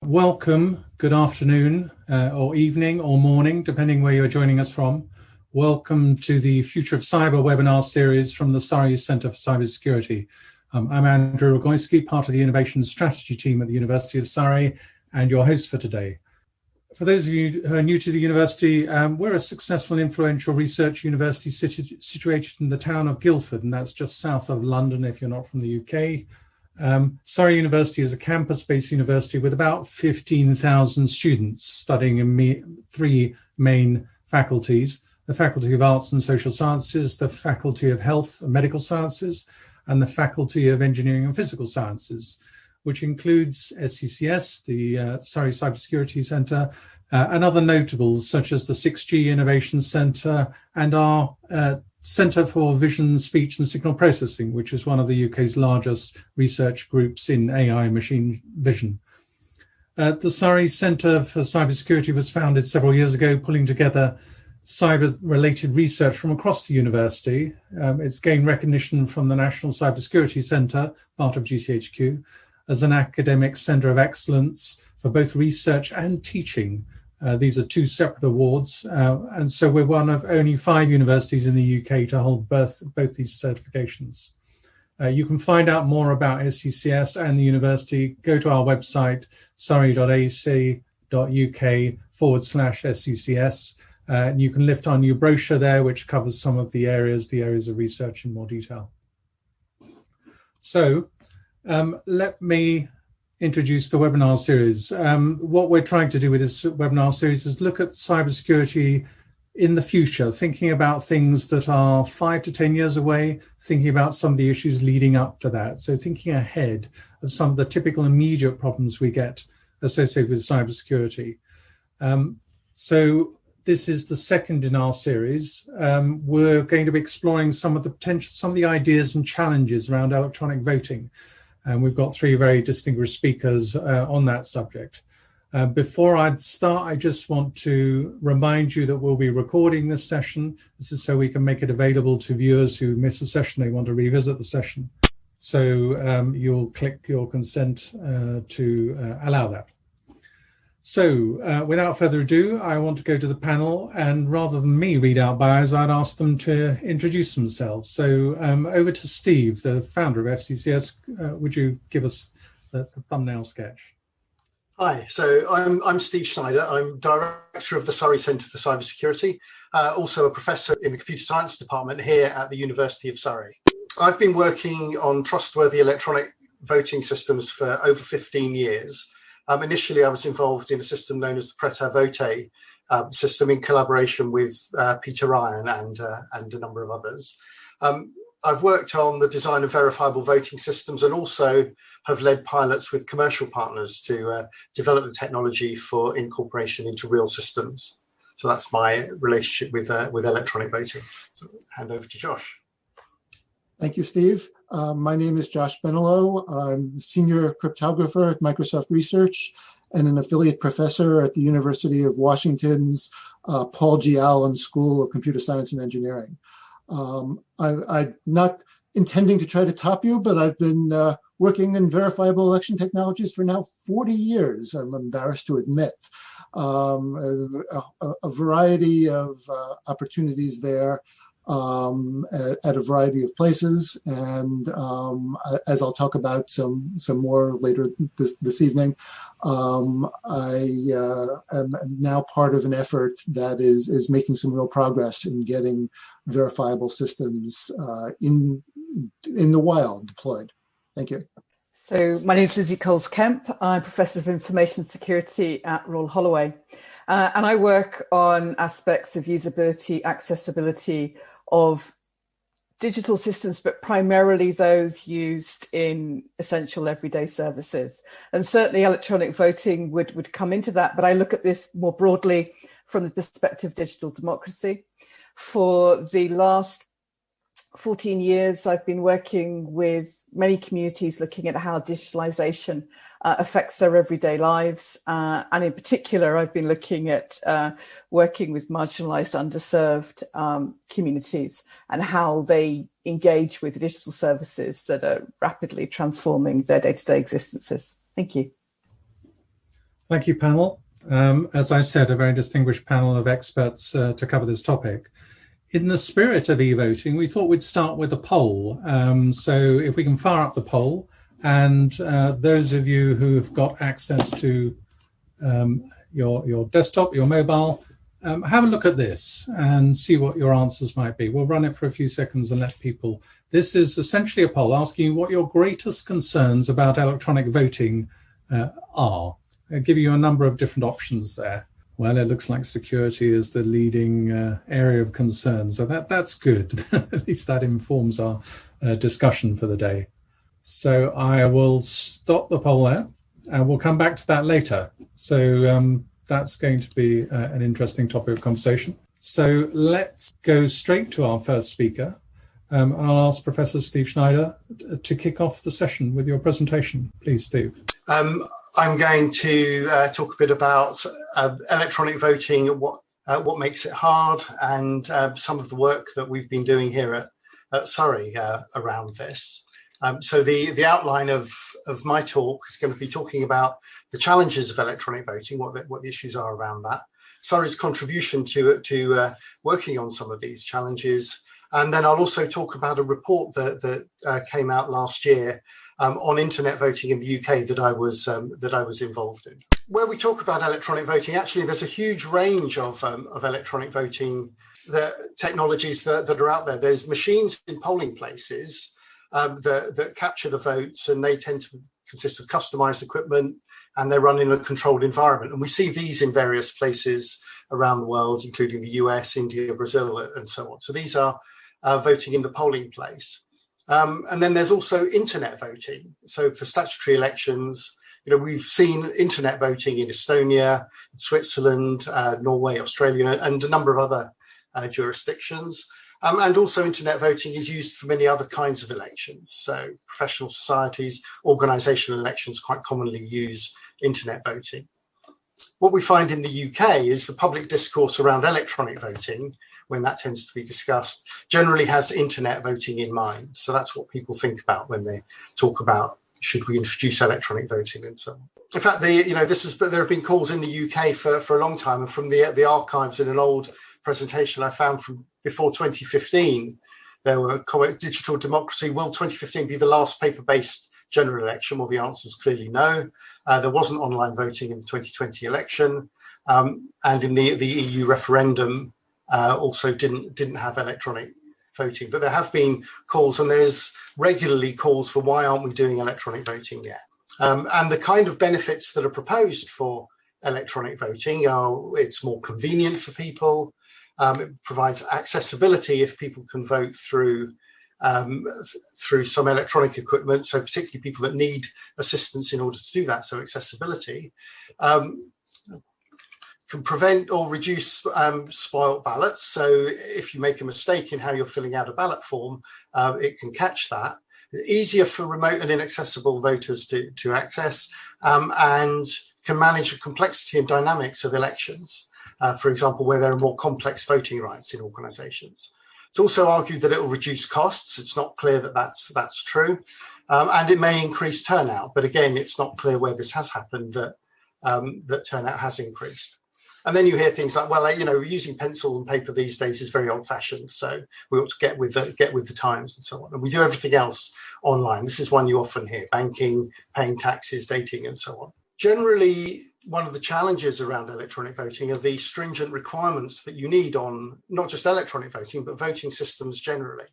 Welcome, good afternoon, or evening or morning, depending where you're joining us from. Welcome to the Future of Cyber webinar series from the Surrey Centre for Cybersecurity. I'm Andrew Rogoyski, part of the Innovation Strategy team at the University of Surrey, and your host for today. For those of you who are new to the university, we're a successful and influential research university situated in the town of Guildford, and that's just south of London if you're not from the UK. Surrey University is a campus-based university with about 15,000 students studying in three main faculties: the Faculty of Arts and Social Sciences, the Faculty of Health and Medical Sciences, and the Faculty of Engineering and Physical Sciences, which includes SCCS, the Surrey Cybersecurity Centre, and other notables such as the 6G Innovation Centre and our Centre for Vision, Speech and Signal Processing, which is one of the UK's largest research groups in AI and machine vision. The Surrey Centre for Cybersecurity was founded several years ago, pulling together cyber-related research from across the university. It's gained recognition from the National Cybersecurity Centre, part of GCHQ, as an academic centre of excellence for both research and teaching. These are two separate awards, and so we're one of only 5 universities in the UK to hold both these certifications. You can find out more about SCCS and the university. Go to our website, surrey.ac.uk/SCCS. And you can lift our new brochure there, which covers some of the areas of research in more detail. So let me introduce the webinar series. What we're trying to do with this webinar series is look at cybersecurity in the future, thinking about things that are 5 to 10 years away, thinking about some of the issues leading up to that. So thinking ahead of some of the typical immediate problems we get associated with cybersecurity. So this is the second in our series. We're going to be exploring some of the ideas and challenges around electronic voting. And we've got 3 very distinguished speakers on that subject. Before I start, I just want to remind you that we'll be recording this session. This is so we can make it available to viewers who miss a session, they want to revisit the session. So you'll click your consent to allow that. So without further ado, I want to go to the panel, and rather than me read out bios, I'd ask them to introduce themselves. So over to Steve, the founder of FCCS. Would you give us the thumbnail sketch? Hi, so I'm Steve Schneider. I'm director of the Surrey Centre for Cybersecurity, also a professor in the computer science department here at the University of Surrey. I've been working on trustworthy electronic voting systems for over 15 years. Initially, I was involved in a system known as the Prêt system in collaboration with Peter Ryan and a number of others. I've worked on the design of verifiable voting systems and also have led pilots with commercial partners to develop the technology for incorporation into real systems. So that's my relationship with electronic voting. So hand over to Josh. Thank you, Steve. My name is Josh Benelow. I'm senior cryptographer at Microsoft Research and an affiliate professor at the University of Washington's Paul G. Allen School of Computer Science and Engineering. I'm not intending to try to top you, but I've been working in verifiable election technologies for now 40 years, I'm embarrassed to admit. A variety of opportunities there. At a variety of places, and as I'll talk about some more later this evening, I am now part of an effort that is making some real progress in getting verifiable systems in the wild deployed. Thank you. So my name is Lizzie Coles-Kemp. I'm Professor of Information Security at Royal Holloway, and I work on aspects of usability, accessibility of digital systems, but primarily those used in essential everyday services. And certainly electronic voting would come into that, but I look at this more broadly from the perspective of digital democracy. For the last 14 years, I've been working with many communities looking at how digitalization affects their everyday lives. And in particular, I've been looking at working with marginalized, underserved communities and how they engage with digital services that are rapidly transforming their day-to-day existences. Thank you. Thank you, panel. As I said, a very distinguished panel of experts to cover this topic. In the spirit of e-voting, we thought we'd start with a poll. So if we can fire up the poll, and those of you who have got access to your desktop, your mobile, have a look at this and see what your answers might be. We'll run it for a few seconds and let people. This is essentially a poll asking you what your greatest concerns about electronic voting are. I'll give you a number of different options there. Well, it looks like security is the leading area of concern, so that's good. At least that informs our discussion for the day. So I will stop the poll there, and we'll come back to that later. So that's going to be an interesting topic of conversation. So let's go straight to our first speaker. I'll ask Professor Steve Schneider to kick off the session with your presentation. Please, Steve. I'm going to talk a bit about electronic voting, what makes it hard, and some of the work that we've been doing here at Surrey around this. So the outline of my talk is going to be talking about the challenges of electronic voting, what the issues are around that, Surrey's contribution to working on some of these challenges, and then I'll also talk about a report that came out last year on internet voting in the UK that I was involved in. Where we talk about electronic voting, actually, there's a huge range of electronic voting technologies that are out there. There's machines in polling places that capture the votes, and they tend to consist of customized equipment, and they run in a controlled environment. And we see these in various places around the world, including the US, India, Brazil, and so on. So these are voting in the polling place. And then there's also internet voting. So for statutory elections, we've seen internet voting in Estonia, Switzerland, Norway, Australia, and a number of other jurisdictions. And also internet voting is used for many other kinds of elections. So professional societies, organisational elections quite commonly use internet voting. What we find in the UK is the public discourse around electronic voting, when that tends to be discussed, generally has internet voting in mind. So that's what people think about when they talk about should we introduce electronic voting and so on. In fact, there have been calls in the UK for a long time, and from the archives in an old presentation I found from before 2015, there were digital democracy. Will 2015 be the last paper-based general election? Well, the answer is clearly no. There wasn't online voting in the 2020 election, and in the EU referendum also didn't have electronic voting. But there have been calls, and there's regularly calls for why aren't we doing electronic voting yet? And the kind of benefits that are proposed for electronic voting are it's more convenient for people. It provides accessibility if people can vote through some electronic equipment, so particularly people that need assistance in order to do that, so accessibility. Can prevent or reduce spoiled ballots. So if you make a mistake in how you're filling out a ballot form, it can catch that. Easier for remote and inaccessible voters to access, and can manage the complexity and dynamics of elections. For example, where there are more complex voting rights in organisations. It's also argued that it will reduce costs. It's not clear that that's true, and it may increase turnout. But again, it's not clear where this has happened that turnout has increased. And then you hear things like, well, using pencil and paper these days is very old-fashioned, so we ought to get with the times and so on. And we do everything else online. This is one you often hear: banking, paying taxes, dating, and so on. Generally, one of the challenges around electronic voting are the stringent requirements that you need on not just electronic voting, but voting systems generally.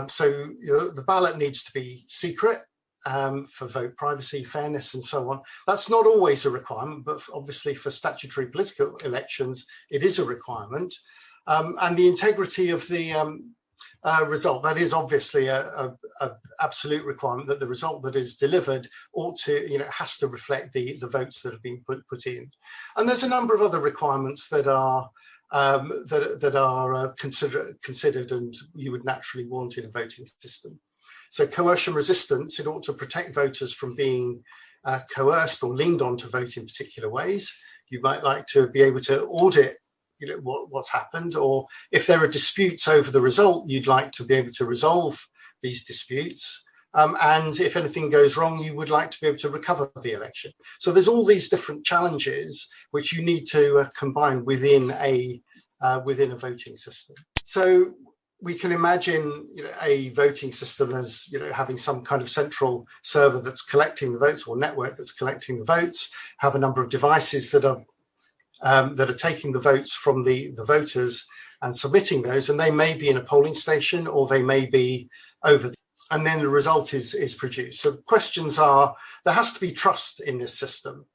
So the ballot needs to be secret for vote privacy, fairness, and so on. That's not always a requirement, but obviously for statutory political elections, it is a requirement. And the integrity of the result, that is obviously a absolute requirement, that the result that is delivered ought to, has to reflect the votes that have been put in. And there's a number of other requirements that are considered and you would naturally want in a voting system. So coercion resistance, it ought to protect voters from being coerced or leaned on to vote in particular ways. You might like to be able to audit what's happened, or if there are disputes over the result, you'd like to be able to resolve these disputes. And if anything goes wrong, you would like to be able to recover the election. So there's all these different challenges which you need to combine within a voting system. So we can imagine a voting system as having some kind of central server that's collecting the votes, or network that's collecting the votes, have a number of devices that are taking the votes from the voters and submitting those, and they may be in a polling station or they may be over, and then the result is produced. So the questions are, there has to be trust in this system.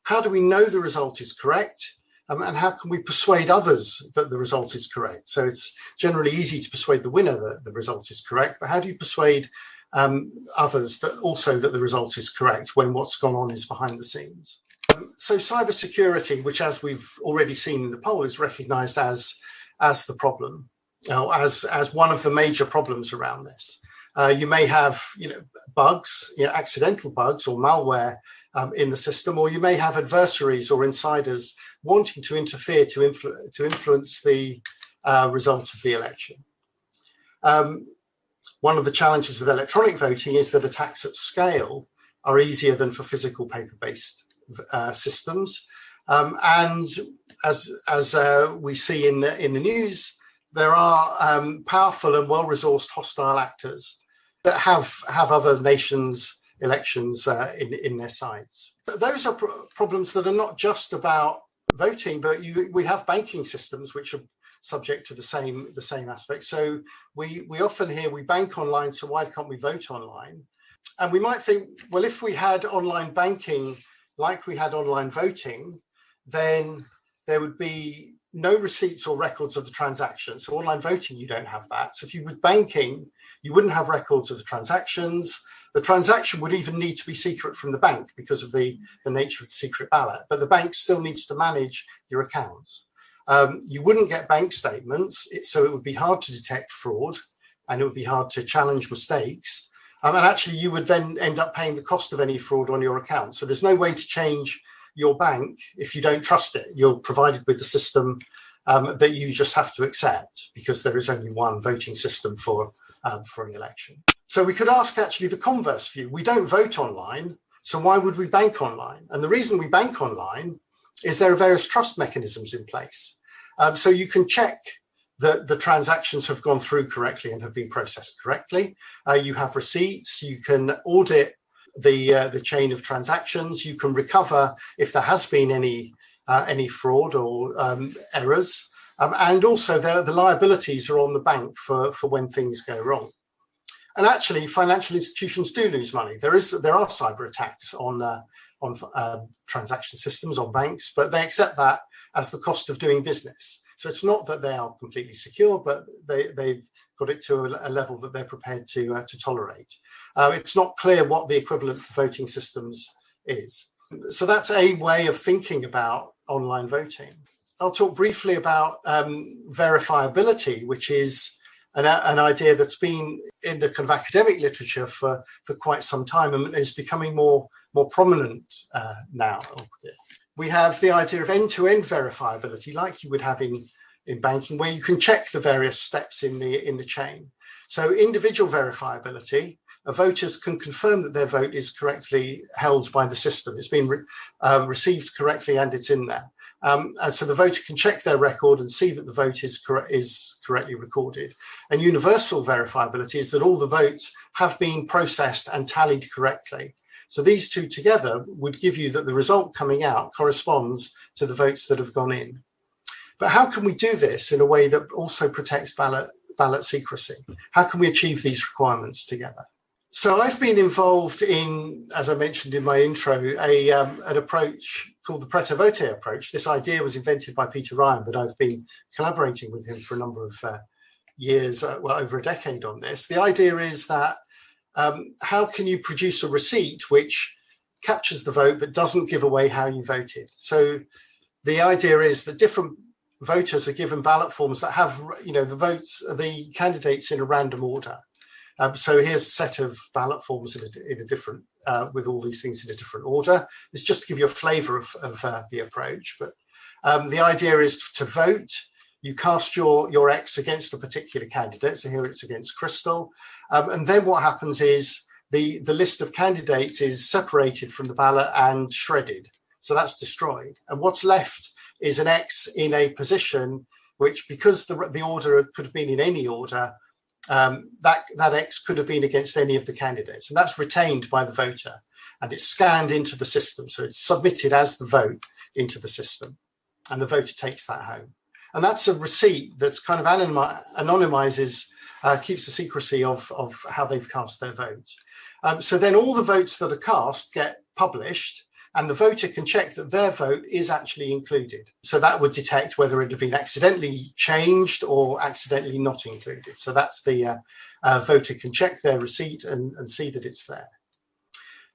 How do we know the result is correct? And how can we persuade others that the result is correct? So it's generally easy to persuade the winner that the result is correct, but how do you persuade others that the result is correct when what's gone on is behind the scenes? So cybersecurity, which as we've already seen in the poll, is recognised as the problem, as one of the major problems around this. You may have bugs, accidental bugs or malware in the system, or you may have adversaries or insiders wanting to interfere to influence the result of the election. One of the challenges with electronic voting is that attacks at scale are easier than for physical paper-based systems. And as we see in the news, there are powerful and well-resourced hostile actors that have other nations' elections in their sights. Those are problems that are not just about voting, but we have banking systems which are subject to the same aspects. So we often hear we bank online, so why can't we vote online? And we might think, well, if we had online banking like we had online voting, then there would be no receipts or records of the transaction. So online voting, you don't have that. So if you were banking, you wouldn't have records of the transactions. The transaction would even need to be secret from the bank because of the nature of the secret ballot, but the bank still needs to manage your accounts. You wouldn't get bank statements, so it would be hard to detect fraud and it would be hard to challenge mistakes. And actually, you would then end up paying the cost of any fraud on your account. So there's no way to change your bank if you don't trust it. You're provided with the system that you just have to accept because there is only one voting system for an election. So we could ask actually the converse view. We don't vote online, so why would we bank online? And the reason we bank online is there are various trust mechanisms in place. So you can check that the transactions have gone through correctly and have been processed correctly. You have receipts. You can audit the chain of transactions. You can recover if there has been any fraud or errors. And also the liabilities are on the bank for when things go wrong. And actually, financial institutions do lose money. There are cyber attacks on transaction systems, on banks, but they accept that as the cost of doing business. So it's not that they are completely secure, but they've got it to a level that they're prepared to tolerate. It's not clear what the equivalent for voting systems is. So that's a way of thinking about online voting. I'll talk briefly about verifiability, which is an idea that's been in the kind of academic literature for quite some time and is becoming more prominent now. We have the idea of end-to-end verifiability, like you would have in banking, where you can check the various steps in the chain. So individual verifiability, voters can confirm that their vote is correctly held by the system. It's been received correctly and it's in there. And so the voter can check their record and see that the vote is correctly recorded. And universal verifiability is that all the votes have been processed and tallied correctly. So these two together would give you that the result coming out corresponds to the votes that have gone in. But how can we do this in a way that also protects ballot secrecy? How can we achieve these requirements together? So I've been involved in, as I mentioned in my intro, an approach called the Prêt approach. This idea was invented by Peter Ryan, but I've been collaborating with him for a number of years, over a decade on this. The idea is that how can you produce a receipt which captures the vote but doesn't give away how you voted? So the idea is that different voters are given ballot forms that have, the candidates in a random order. So here's a set of ballot forms in a different, with all these things in a different order. It's just to give you a flavour of the approach. But the idea is to vote. You cast your X against a particular candidate. So here it's against Crystal. And then what happens is the list of candidates is separated from the ballot and shredded. So that's destroyed. And what's left is an X in a position which, because the order could have been in any order, that X could have been against any of the candidates. And that's retained by the voter. And it's scanned into the system. So it's submitted as the vote into the system. And the voter takes that home. And that's a receipt that's kind of anonymizes, keeps the secrecy of how they've cast their vote. So then all the votes that are cast get published, and the voter can check that their vote is actually included. So that would detect whether it had been accidentally changed or accidentally not included. So that's the voter can check their receipt and see that it's there.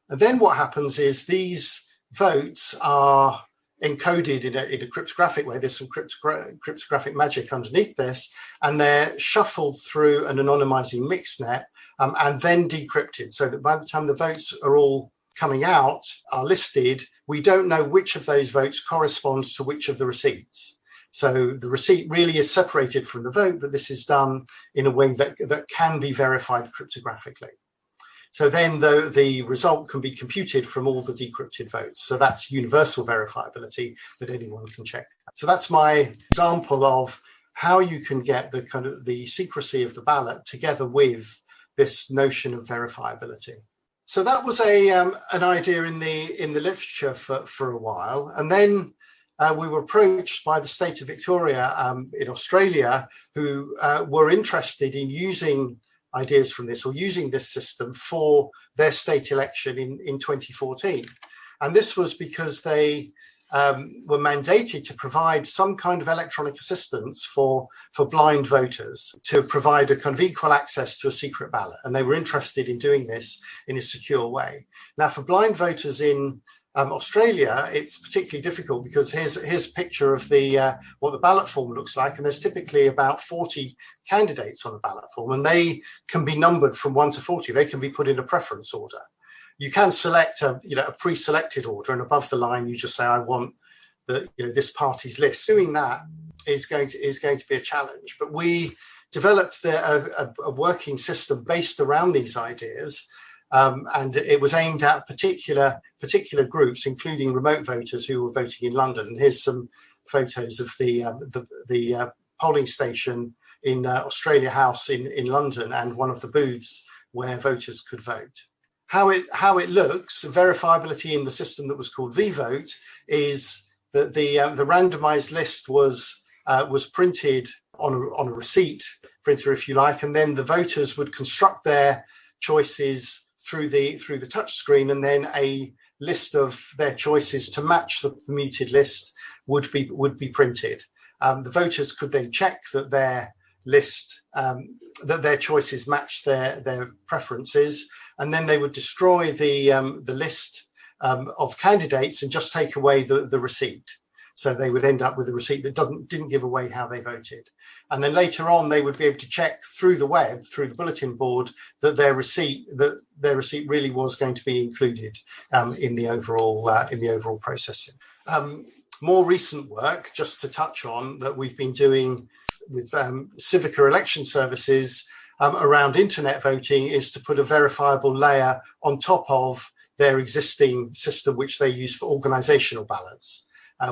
And then what happens is these votes are encoded in a cryptographic way. There's some cryptographic magic underneath this, and they're shuffled through an anonymizing mixnet and then decrypted, so that by the time the votes are all coming out, are listed, we don't know which of those votes corresponds to which of the receipts. So the receipt really is separated from the vote, but this is done in a way that can be verified cryptographically. So then the result can be computed from all the decrypted votes. So that's universal verifiability that anyone can check. So that's my example of how you can get the kind of the secrecy of the ballot together with this notion of verifiability. So that was an idea in the literature for a while. And then we were approached by the state of Victoria in Australia, who were interested in using ideas from this or using this system for their state election in 2014. And this was because they were mandated to provide some kind of electronic assistance for blind voters to provide a kind of equal access to a secret ballot. And they were interested in doing this in a secure way. Now, for blind voters in Australia, it's particularly difficult because here's a picture of what the ballot form looks like, and there's typically about 40 candidates on the ballot form, and they can be numbered from 1 to 40. They can be put in a preference order. You can select a pre-selected order, and above the line you just say, I want this party's list. Doing that is going to be a challenge, but we developed a working system based around these ideas. And it was aimed at particular groups, including remote voters who were voting in London. And here's some photos of the polling station in Australia House in London, and one of the booths where voters could vote. How it looks, verifiability in the system that was called vVote, is that the randomised list was printed on a receipt printer, if you like, and then the voters would construct their choices through the touch screen, and then a list of their choices to match the muted list would be printed. The voters could then check that their list, that their choices matched their preferences, and then they would destroy the list of candidates and just take away the receipt. So they would end up with a receipt that didn't give away how they voted. And then later on, they would be able to check through the web, through the bulletin board, that their receipt really was going to be included in the overall processing. More recent work, just to touch on, that we've been doing with Civica election services around internet voting, is to put a verifiable layer on top of their existing system, which they use for organisational ballots,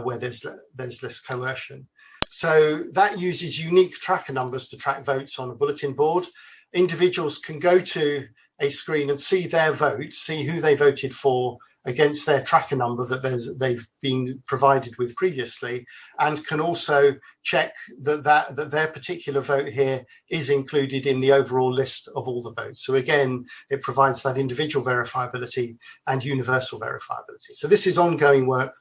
where there's less coercion. So that uses unique tracker numbers to track votes on a bulletin board. Individuals can go to a screen and see their votes, see who they voted for against their tracker number that they've been provided with previously, and can also check that their particular vote here is included in the overall list of all the votes. So again, it provides that individual verifiability and universal verifiability. So this is ongoing work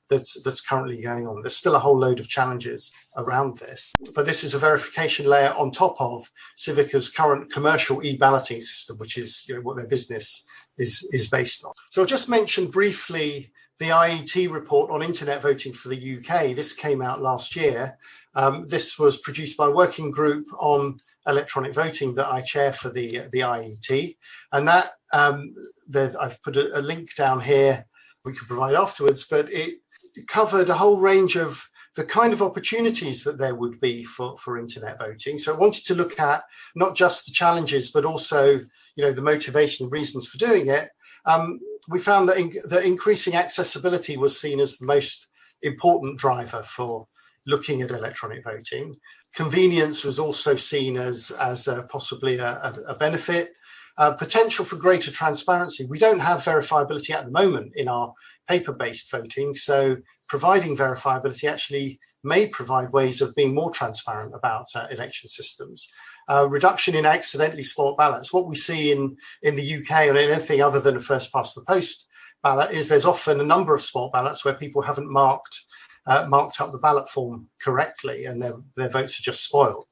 that's currently going on. There's still a whole load of challenges around this, but this is a verification layer on top of Civica's current commercial e-balloting system, which is what their business is based on. So I'll just mention briefly the IET report on internet voting for the UK. This came out last year. This was produced by a working group on electronic voting that I chair for the IET, and that I've put a link down here we can provide afterwards, but it covered a whole range of the kind of opportunities that there would be for internet voting. So I wanted to look at not just the challenges, but also the motivation and reasons for doing it, we found that increasing accessibility was seen as the most important driver for looking at electronic voting. Convenience was also seen as possibly a benefit. Potential for greater transparency. We don't have verifiability at the moment in our paper-based voting, so providing verifiability actually may provide ways of being more transparent about election systems. Reduction in accidentally spoilt ballots. What we see in the UK or in anything other than a first past the post ballot is there's often a number of spoilt ballots where people haven't marked up the ballot form correctly and their votes are just spoiled,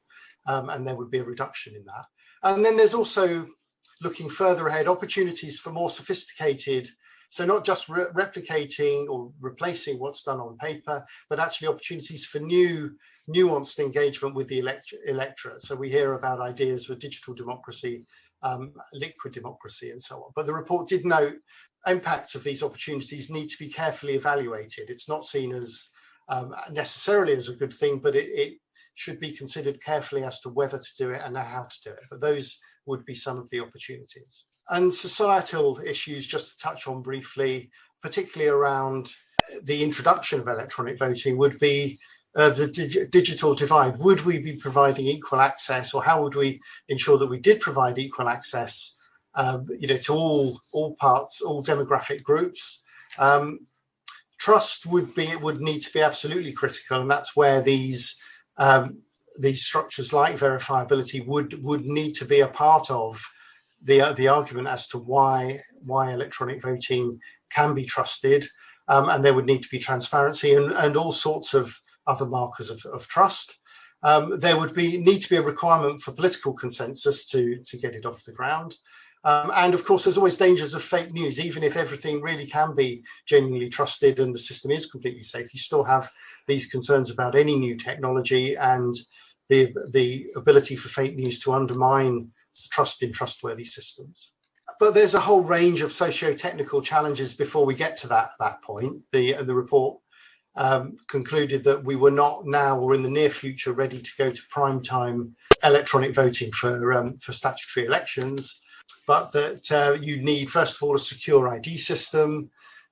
and there would be a reduction in that. And then there's also, looking further ahead, opportunities for more sophisticated, so not just replicating or replacing what's done on paper, but actually opportunities for nuanced engagement with the electorate. So we hear about ideas for digital democracy, liquid democracy, and so on. But the report did note impacts of these opportunities need to be carefully evaluated. It's not seen as necessarily as a good thing, but it should be considered carefully as to whether to do it and how to do it. But those would be some of the opportunities. And societal issues, just to touch on briefly, particularly around the introduction of electronic voting, would be the digital divide. Would we be providing equal access, or how would we ensure that we did provide equal access to all parts, all demographic groups? Trust would need to be absolutely critical, and that's where these structures like verifiability would need to be a part of the argument as to why electronic voting can be trusted, and there would need to be transparency and all sorts of other markers of trust. There would need to be a requirement for political consensus to get it off the ground. And of course, there's always dangers of fake news. Even if everything really can be genuinely trusted and the system is completely safe, you still have these concerns about any new technology and the ability for fake news to undermine trust in trustworthy systems. But there's a whole range of socio-technical challenges before we get to that point. The report concluded that we were not now or in the near future ready to go to prime time electronic voting for statutory elections, but that you need, first of all, a secure ID system,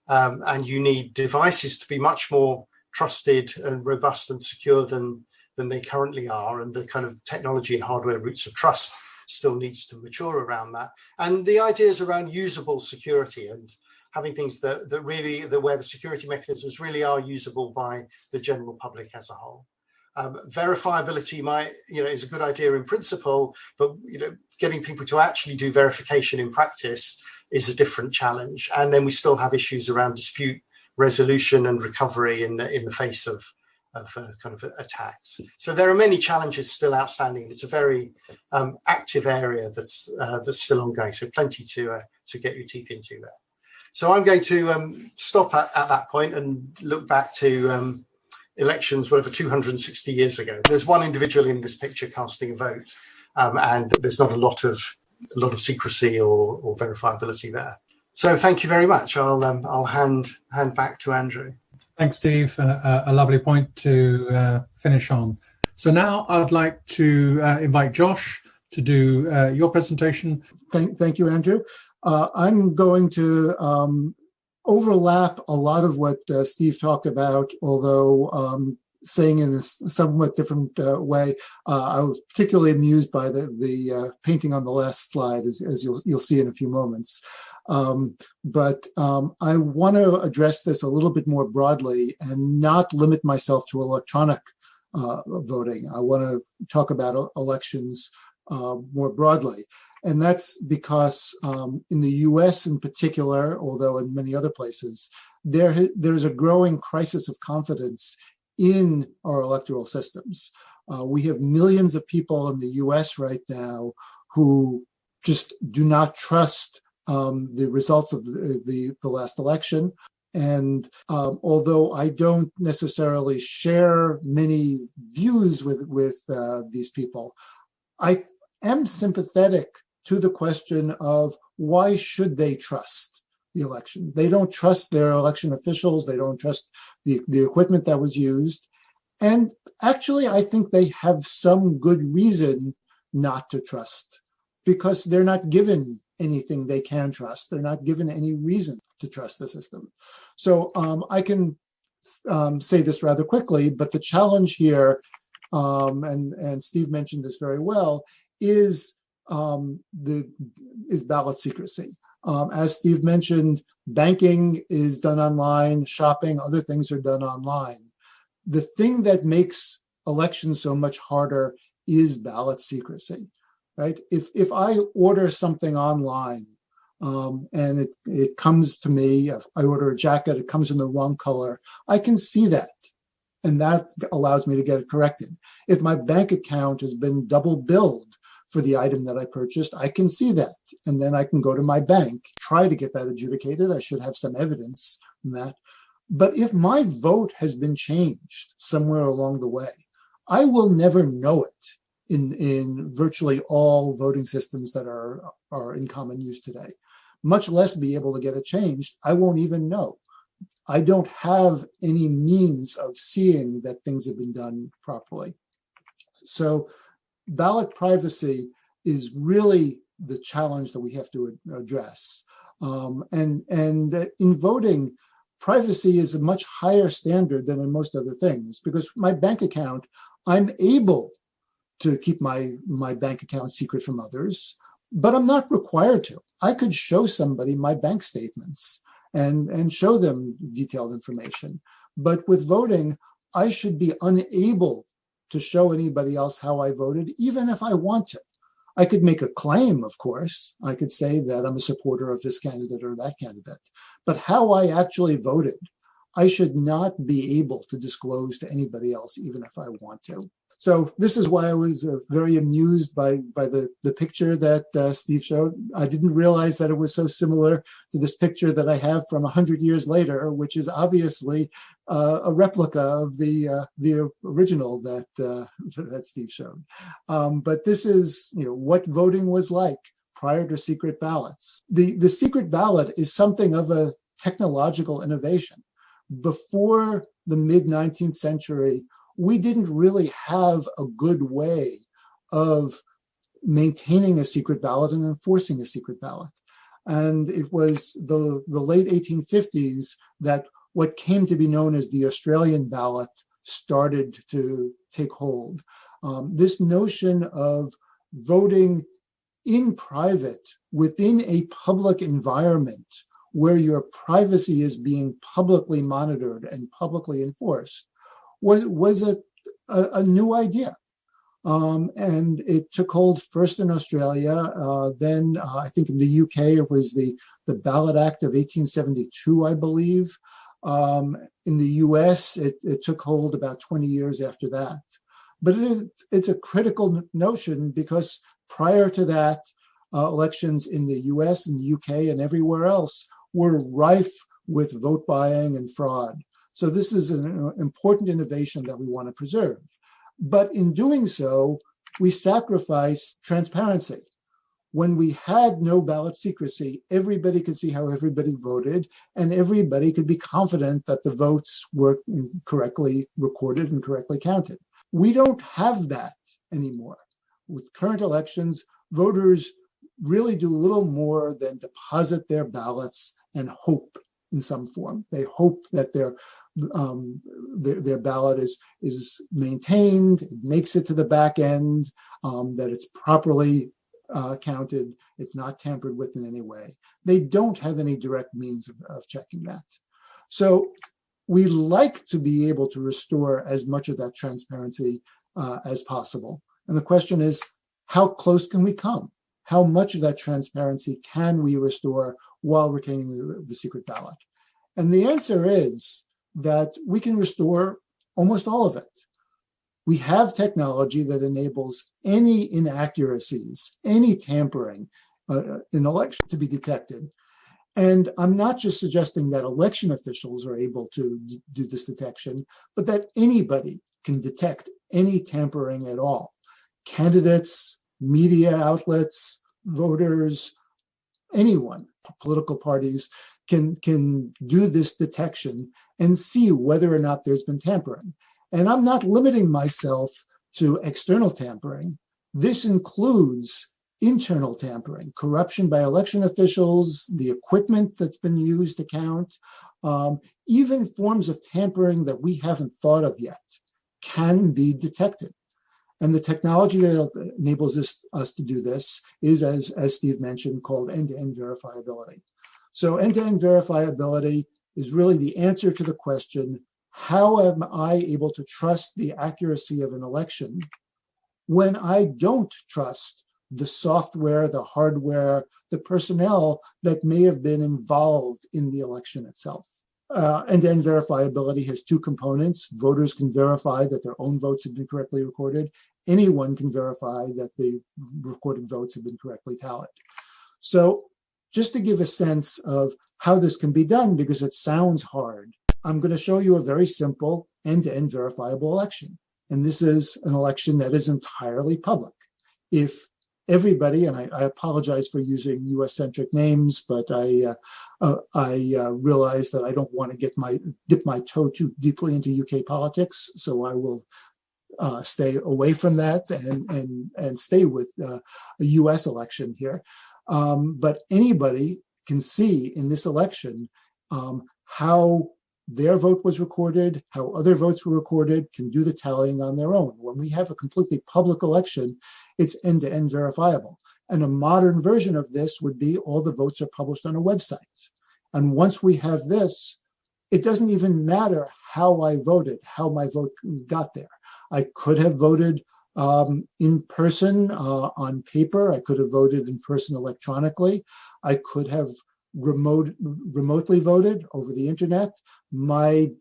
and you need devices to be much more trusted and robust and secure than they currently are, and the kind of technology and hardware roots of trust still needs to mature around that. And the ideas around usable security and having things that where the security mechanisms really are usable by the general public as a whole. Verifiability is a good idea in principle, but getting people to actually do verification in practice is a different challenge. And then we still have issues around dispute resolution and recovery in the face of kind of attacks. So there are many challenges still outstanding. It's a very active area that's still ongoing. So plenty to get your teeth into there. So I'm going to stop at that point and look back to elections, 260 years ago. There's one individual in this picture casting a vote, and there's not a lot of secrecy or verifiability there. So thank you very much. I'll hand back to Andrew. Thanks, Steve. A lovely point to finish on. So now I'd like to invite Josh to do your presentation. Thank you, Andrew. I'm going to overlap a lot of what Steve talked about, although saying in a somewhat different way. I was particularly amused by the painting on the last slide, as you'll see in a few moments. But I want to address this a little bit more broadly and not limit myself to electronic voting. I want to talk about elections more broadly. And that's because in the US in particular, although in many other places, there's a growing crisis of confidence in our electoral systems. We have millions of people in the US right now who just do not trust the results of the last election. And although I don't necessarily share many views with these people, I am sympathetic to the question of why should they trust the election? They don't trust their election officials. They don't trust the equipment that was used. And actually, I think they have some good reason not to trust because they're not given anything they can trust. They're not given any reason to trust the system. So I can say this rather quickly, but the challenge here, and Steve mentioned this very well, is ballot secrecy. As Steve mentioned, banking is done online, shopping, other things are done online. The thing that makes elections so much harder is ballot secrecy, right? If I order something online and it comes to me, if I order a jacket, it comes in the wrong color, I can see that. And that allows me to get it corrected. If my bank account has been double billed for the item that I purchased, I can see that. And then I can go to my bank, try to get that adjudicated. I should have some evidence in that. But if my vote has been changed somewhere along the way, I will never know it in virtually all voting systems that are in common use today, much less be able to get it changed. I won't even know. I don't have any means of seeing that things have been done properly. So ballot privacy is really the challenge that we have to address. And in voting, privacy is a much higher standard than in most other things, because my bank account, I'm able to keep my bank account secret from others, but I'm not required to. I could show somebody my bank statements and show them detailed information. But with voting, I should be unable to show anybody else how I voted, even if I want to. I could make a claim, of course. I could say that I'm a supporter of this candidate or that candidate. But how I actually voted, I should not be able to disclose to anybody else, even if I want to. So this is why I was very amused by the picture that Steve showed. I didn't realize that it was so similar to this picture that I have from 100 years later, which is obviously a replica of the original that Steve showed. But this is, what voting was like prior to secret ballots. The secret ballot is something of a technological innovation. Before the mid-19th century, we didn't really have a good way of maintaining a secret ballot and enforcing a secret ballot. And it was the late 1850s that what came to be known as the Australian ballot started to take hold. This notion of voting in private within a public environment where your privacy is being publicly monitored and publicly enforced was a new idea. And it took hold first in Australia, then I think in the UK it was the Ballot Act of 1872, I believe. In the US, it took hold about 20 years after that. But it's a critical notion because prior to that, elections in the US and the UK and everywhere else were rife with vote buying and fraud. So this is an important innovation that we want to preserve. But in doing so, we sacrifice transparency. When we had no ballot secrecy, everybody could see how everybody voted, and everybody could be confident that the votes were correctly recorded and correctly counted. We don't have that anymore. With current elections, voters really do little more than deposit their ballots and hope in some form. They hope that their ballot is maintained, it makes it to the back end, that it's properly counted, it's not tampered with in any way. They don't have any direct means of checking that. So we like to be able to restore as much of that transparency as possible. And the question is, how close can we come? How much of that transparency can we restore while retaining the secret ballot? And the answer is that we can restore almost all of it. We have technology that enables any inaccuracies, any tampering in election to be detected. And I'm not just suggesting that election officials are able to do this detection, but that anybody can detect any tampering at all. Candidates, media outlets, voters, anyone, political parties can do this detection and see whether or not there's been tampering. And I'm not limiting myself to external tampering. This includes internal tampering, corruption by election officials, the equipment that's been used to count, even forms of tampering that we haven't thought of yet can be detected. And the technology that enables us to do this is, as Steve mentioned, called end-to-end verifiability. So end-to-end verifiability is really the answer to the question, how am I able to trust the accuracy of an election when I don't trust the software, the hardware, the personnel that may have been involved in the election itself? End-to-end verifiability has two components. Voters can verify that their own votes have been correctly recorded. Anyone can verify that the recorded votes have been correctly tallied. So just to give a sense of how this can be done, because it sounds hard, I'm going to show you a very simple end-to-end verifiable election. And this is an election that is entirely public. If everybody, and I apologize for using US-centric names, but I realize that I don't want to dip my toe too deeply into UK politics, so I will stay away from that and stay with a US election here. But anybody can see in this election how their vote was recorded, how other votes were recorded, can do the tallying on their own. When we have a completely public election, it's end-to-end verifiable. And a modern version of this would be all the votes are published on a website. And once we have this, it doesn't even matter how I voted, how my vote got there. I could have voted in person on paper. I could have voted in person electronically. I could have remotely voted over the internet. My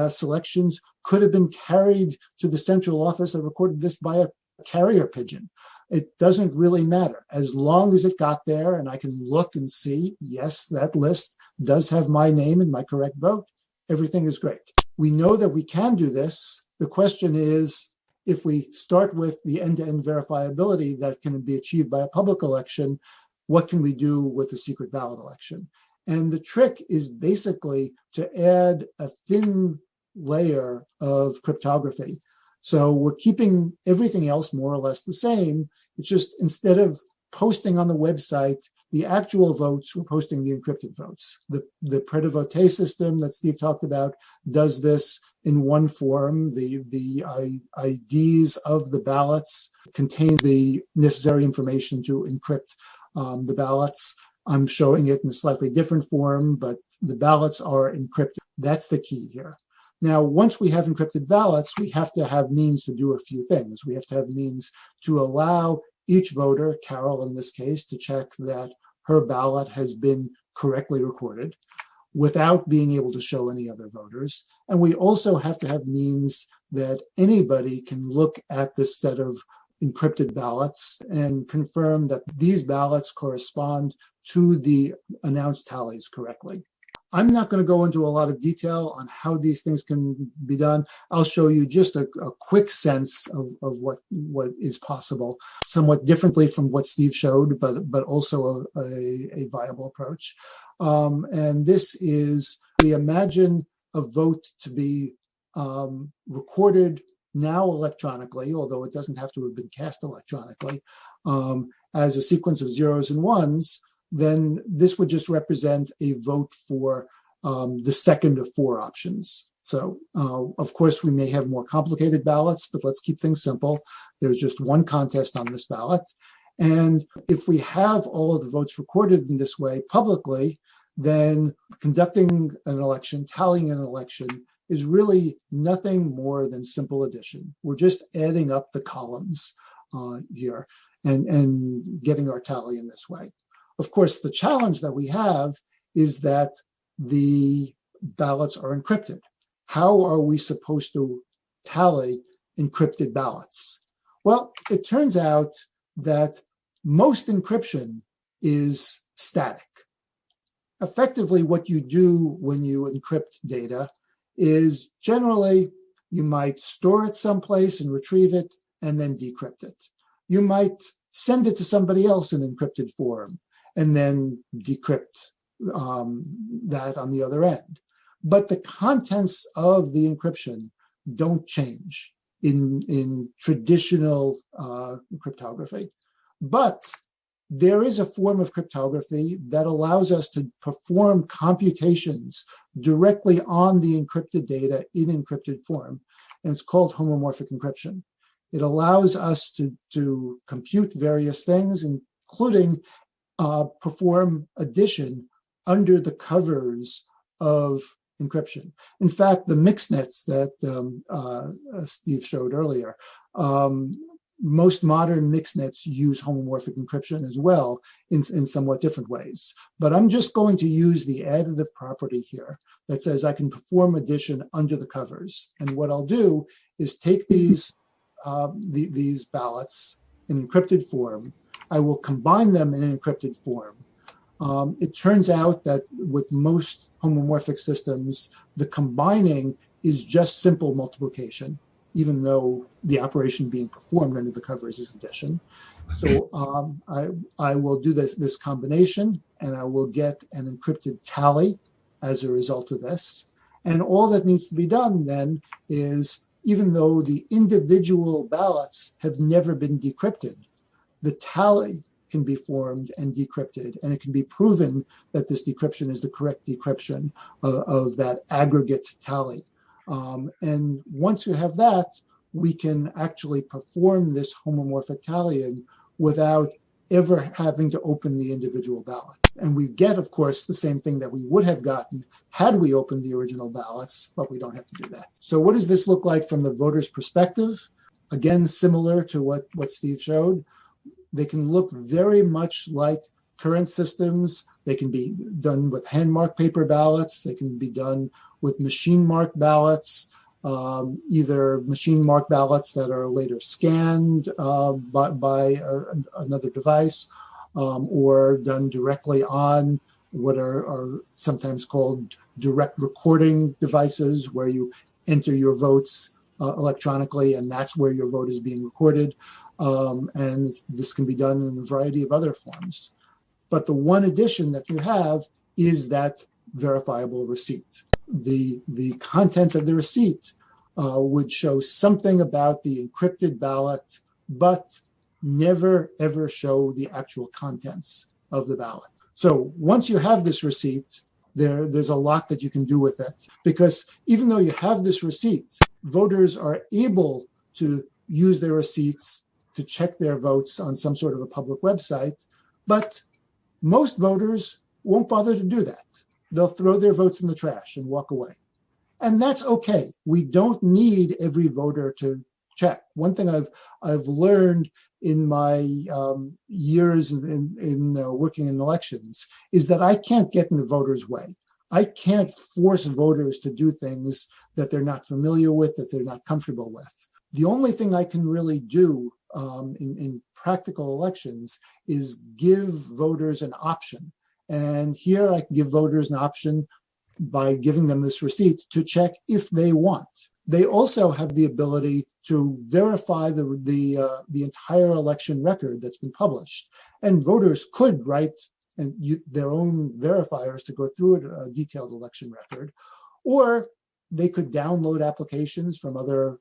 selections could have been carried to the central office that recorded this by a carrier pigeon. It doesn't really matter. As long as it got there and I can look and see, yes, that list does have my name and my correct vote, everything is great. We know that we can do this. The question is, if we start with the end-to-end verifiability that can be achieved by a public election, what can we do with a secret ballot election? And the trick is basically to add a thin layer of cryptography. So we're keeping everything else more or less the same. It's just instead of posting on the website the actual votes, we're posting the encrypted votes. The Prêt system that Steve talked about does this in one form. The IDs of the ballots contain the necessary information to encrypt the ballots. I'm showing it in a slightly different form, but the ballots are encrypted. That's the key here. Now, once we have encrypted ballots, we have to have means to do a few things. We have to have means to allow each voter, Carol in this case, to check that her ballot has been correctly recorded without being able to show any other voters. And we also have to have means that anybody can look at this set of encrypted ballots and confirm that these ballots correspond to the announced tallies correctly. I'm not going to go into a lot of detail on how these things can be done. I'll show you just a quick sense of what is possible, somewhat differently from what Steve showed, but also a viable approach. And this is, we imagine a vote to be recorded now electronically, although it doesn't have to have been cast electronically, as a sequence of zeros and ones. Then this would just represent a vote for the second of four options. So, of course, we may have more complicated ballots, but let's keep things simple. There's just one contest on this ballot. And if we have all of the votes recorded in this way publicly, then conducting an election, tallying an election, is really nothing more than simple addition. We're just adding up the columns here and getting our tally in this way. Of course, the challenge that we have is that the ballots are encrypted. How are we supposed to tally encrypted ballots? Well, it turns out that most encryption is static. Effectively, what you do when you encrypt data is generally you might store it someplace and retrieve it and then decrypt it. You might send it to somebody else in encrypted form and then decrypt that on the other end. But the contents of the encryption don't change in traditional cryptography. But there is a form of cryptography that allows us to perform computations directly on the encrypted data in encrypted form, and it's called homomorphic encryption. It allows us to compute various things, including perform addition under the covers of encryption. In fact, the mixnets that Steve showed earlier, most modern mixnets use homomorphic encryption as well in somewhat different ways. But I'm just going to use the additive property here that says I can perform addition under the covers. And what I'll do is take these ballots in encrypted form. I will combine them in encrypted form. It turns out that with most homomorphic systems, the combining is just simple multiplication, even though the operation being performed under the covers is addition. So I will do this combination, and I will get an encrypted tally as a result of this. And all that needs to be done then is, even though the individual ballots have never been decrypted, the tally can be formed and decrypted, and it can be proven that this decryption is the correct decryption of that aggregate tally. And once you have that, we can actually perform this homomorphic tallying without ever having to open the individual ballots. And we get, of course, the same thing that we would have gotten had we opened the original ballots, but we don't have to do that. So what does this look like from the voter's perspective? Again, similar to what Steve showed. They can look very much like current systems. They can be done with hand-marked paper ballots. They can be done with machine-marked ballots, either machine-marked ballots that are later scanned by another device, or done directly on what are sometimes called direct recording devices, where you enter your votes electronically, and that's where your vote is being recorded. And this can be done in a variety of other forms. But the one addition that you have is that verifiable receipt. The contents of the receipt would show something about the encrypted ballot, but never ever show the actual contents of the ballot. So once you have this receipt, there's a lot that you can do with it, because even though you have this receipt, voters are able to use their receipts to check their votes on some sort of a public website, but most voters won't bother to do that. They'll throw their votes in the trash and walk away. And that's okay. We don't need every voter to check. One thing I've learned in my years in working in elections is that I can't get in the voters' way. I can't force voters to do things that they're not familiar with, that they're not comfortable with. The only thing I can really do in practical elections is give voters an option. And here I can give voters an option by giving them this receipt to check if they want. They also have the ability to verify the entire election record that's been published. And voters could write their own verifiers to go through a detailed election record, or they could download applications from other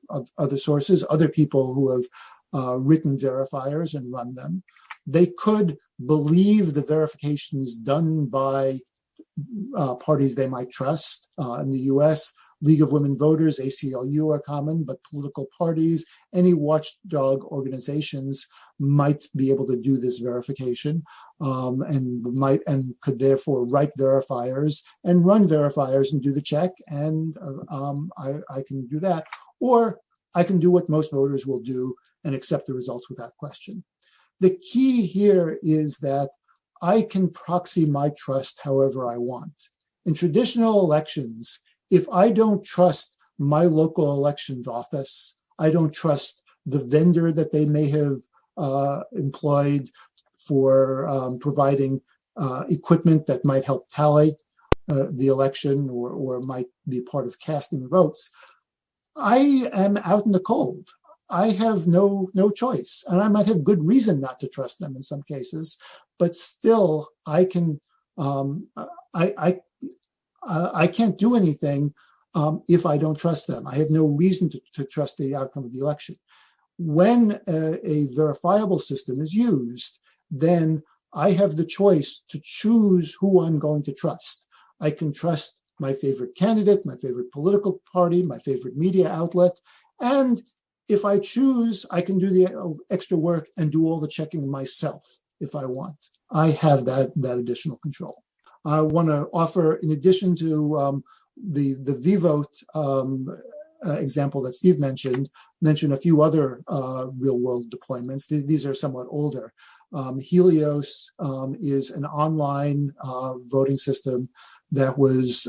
sources, other people who have written verifiers, and run them. They could believe the verifications done by parties they might trust. In the US, League of Women Voters, ACLU are common, but political parties, any watchdog organizations might be able to do this verification, and could therefore write verifiers and run verifiers and do the check. And I can do that, or I can do what most voters will do and accept the results without question. The key here is that I can proxy my trust however I want. In traditional elections, if I don't trust my local elections office, I don't trust the vendor that they may have employed for providing equipment that might help tally the election or might be part of casting the votes, I am out in the cold. I have no choice, and I might have good reason not to trust them in some cases, but still I can I can't do anything if I don't trust them. I have no reason to trust the outcome of the election. When a verifiable system is used, then I have the choice to choose who I'm going to trust. I can trust my favorite candidate, my favorite political party, my favorite media outlet. And if I choose, I can do the extra work and do all the checking myself if I want. I have that additional control. I want to offer, in addition to the vVote example that Steve mention a few other real-world deployments. These are somewhat older. Helios is an online voting system that was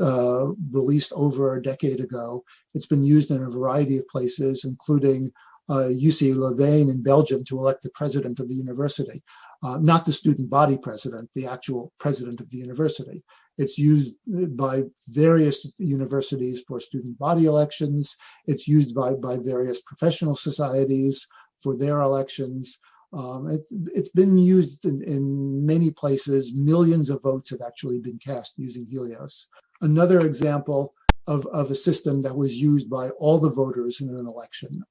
released over a decade ago. It's been used in a variety of places, including UC Louvain in Belgium to elect the president of the university. Not the student body president, the actual president of the university. It's used by various universities for student body elections. It's used by various professional societies for their elections. It's been used in many places. Millions of votes have actually been cast using Helios. Another example of a system that was used by all the voters in an election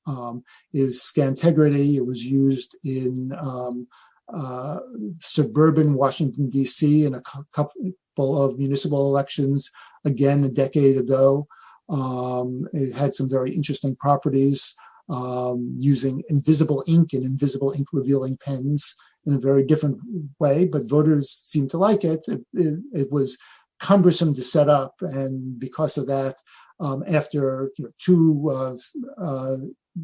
is Scantegrity. It was used in suburban Washington, D.C. in a couple of municipal elections, again, a decade ago. It had some very interesting properties, using invisible ink and invisible ink revealing pens in a very different way, but voters seemed to like it. It was cumbersome to set up, and because of that, after 2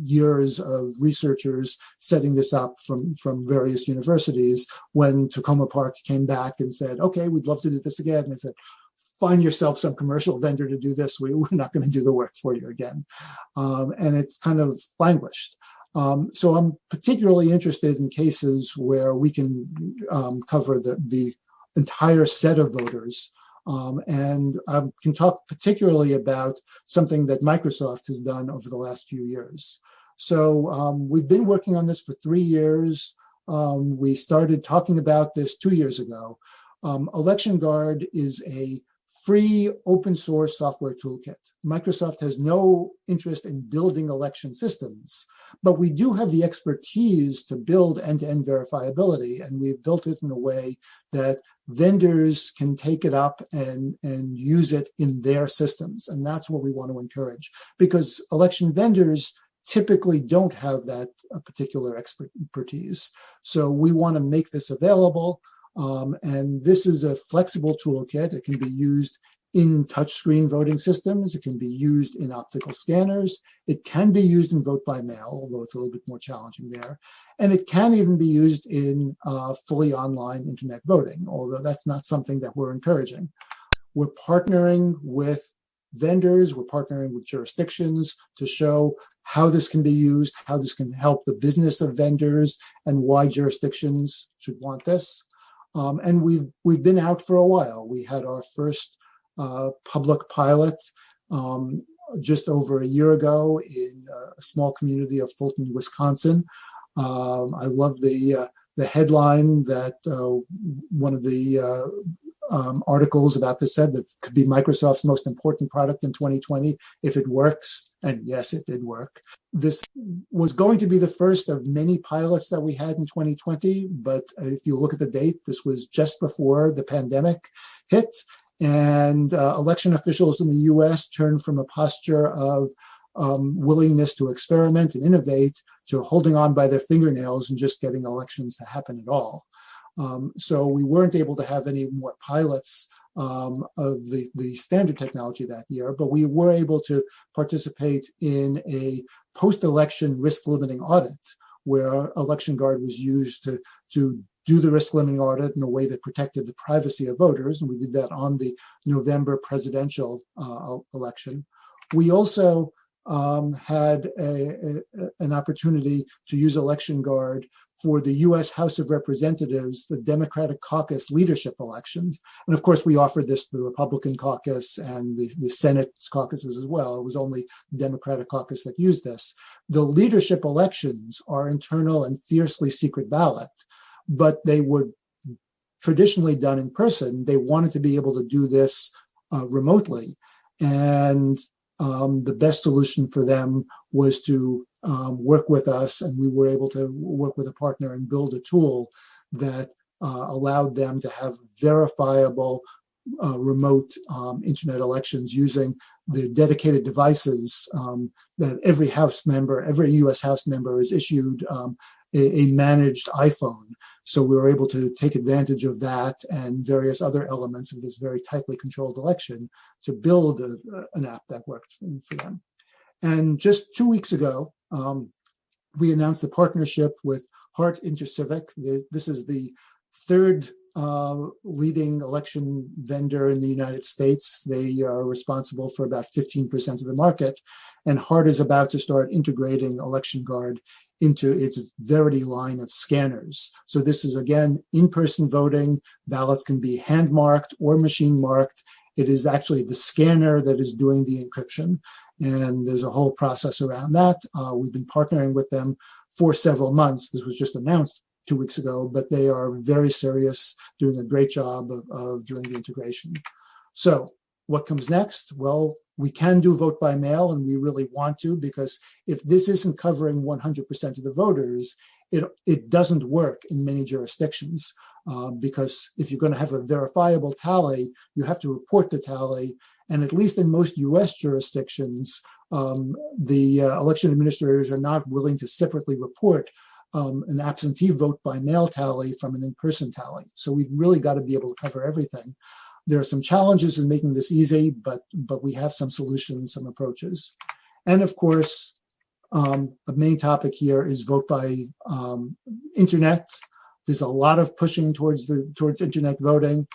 years of researchers setting this up from various universities, when Tacoma Park came back and said, okay, we'd love to do this again, they said, find yourself some commercial vendor to do this. We're not going to do the work for you again. And it's kind of languished. So I'm particularly interested in cases where we can cover the entire set of voters. And I can talk particularly about something that Microsoft has done over the last few years. So we've been working on this for 3 years. We started talking about this 2 years ago. Election Guard is a free open source software toolkit. Microsoft has no interest in building election systems, but we do have the expertise to build end-to-end verifiability, and we've built it in a way that vendors can take it up and use it in their systems. And that's what we want to encourage, because election vendors typically don't have that particular expertise. So we want to make this available. And this is a flexible toolkit. It can be used in touchscreen voting systems. It can be used in optical scanners. It can be used in vote by mail, although it's a little bit more challenging there. And it can even be used in fully online internet voting, although that's not something that we're encouraging. We're partnering with vendors, we're partnering with jurisdictions to show how this can be used, how this can help the business of vendors, and why jurisdictions should want this. And we've been out for a while. We had our first public pilot just over a year ago in a small community of Fulton, Wisconsin. I love the headline that one of the articles about this said, that could be Microsoft's most important product in 2020 if it works. And yes, it did work. This was going to be the first of many pilots that we had in 2020. But if you look at the date, this was just before the pandemic hit. And election officials in the US turned from a posture of willingness to experiment and innovate to holding on by their fingernails and just getting elections to happen at all. So we weren't able to have any more pilots of the standard technology that year, but we were able to participate in a post-election risk-limiting audit where Election Guard was used to do the risk-limiting audit in a way that protected the privacy of voters, and we did that on the November presidential election. We also had an opportunity to use Election Guard for the U.S. House of Representatives, the Democratic caucus leadership elections. And of course, we offered this to the Republican caucus and the Senate caucuses as well. It was only the Democratic caucus that used this. The leadership elections are internal and fiercely secret ballot, but they were traditionally done in person. They wanted to be able to do this remotely. And the best solution for them was to work with us, and we were able to work with a partner and build a tool that allowed them to have verifiable remote internet elections using the dedicated devices that every U.S. House member is issued a managed iPhone. So we were able to take advantage of that and various other elements of this very tightly controlled election to build an app that worked for them. And just 2 weeks ago, we announced a partnership with Heart Intercivic. This is the third leading election vendor in the United States. They are responsible for about 15% of the market. And Heart is about to start integrating Election Guard into its Verity line of scanners. So this is, again, in-person voting. Ballots can be hand-marked or machine-marked. It is actually the scanner that is doing the encryption. And there's a whole process around that. We've been partnering with them for several months. This was just announced 2 weeks ago, but they are very serious, doing a great job of doing the integration. So what comes next? Well, we can do vote by mail, and we really want to, because if this isn't covering 100% of the voters, it doesn't work in many jurisdictions, because if you're going to have a verifiable tally, you have to report the tally. And at least in most US jurisdictions, the election administrators are not willing to separately report an absentee vote by mail tally from an in-person tally. So we've really got to be able to cover everything. There are some challenges in making this easy, but we have some solutions, some approaches. And of course, a main topic here is vote by internet. There's a lot of pushing towards internet voting.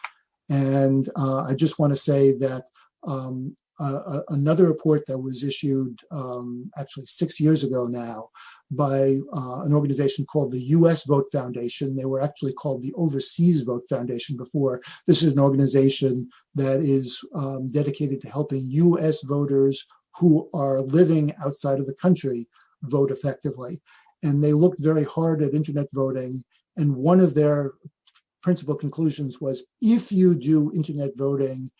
And I just want to say that another report that was issued actually 6 years ago now by an organization called the U.S. Vote Foundation. They were actually called the Overseas Vote Foundation before. This is an organization that is dedicated to helping U.S. voters who are living outside of the country vote effectively. And they looked very hard at internet voting. And one of their principal conclusions was, if you do internet voting,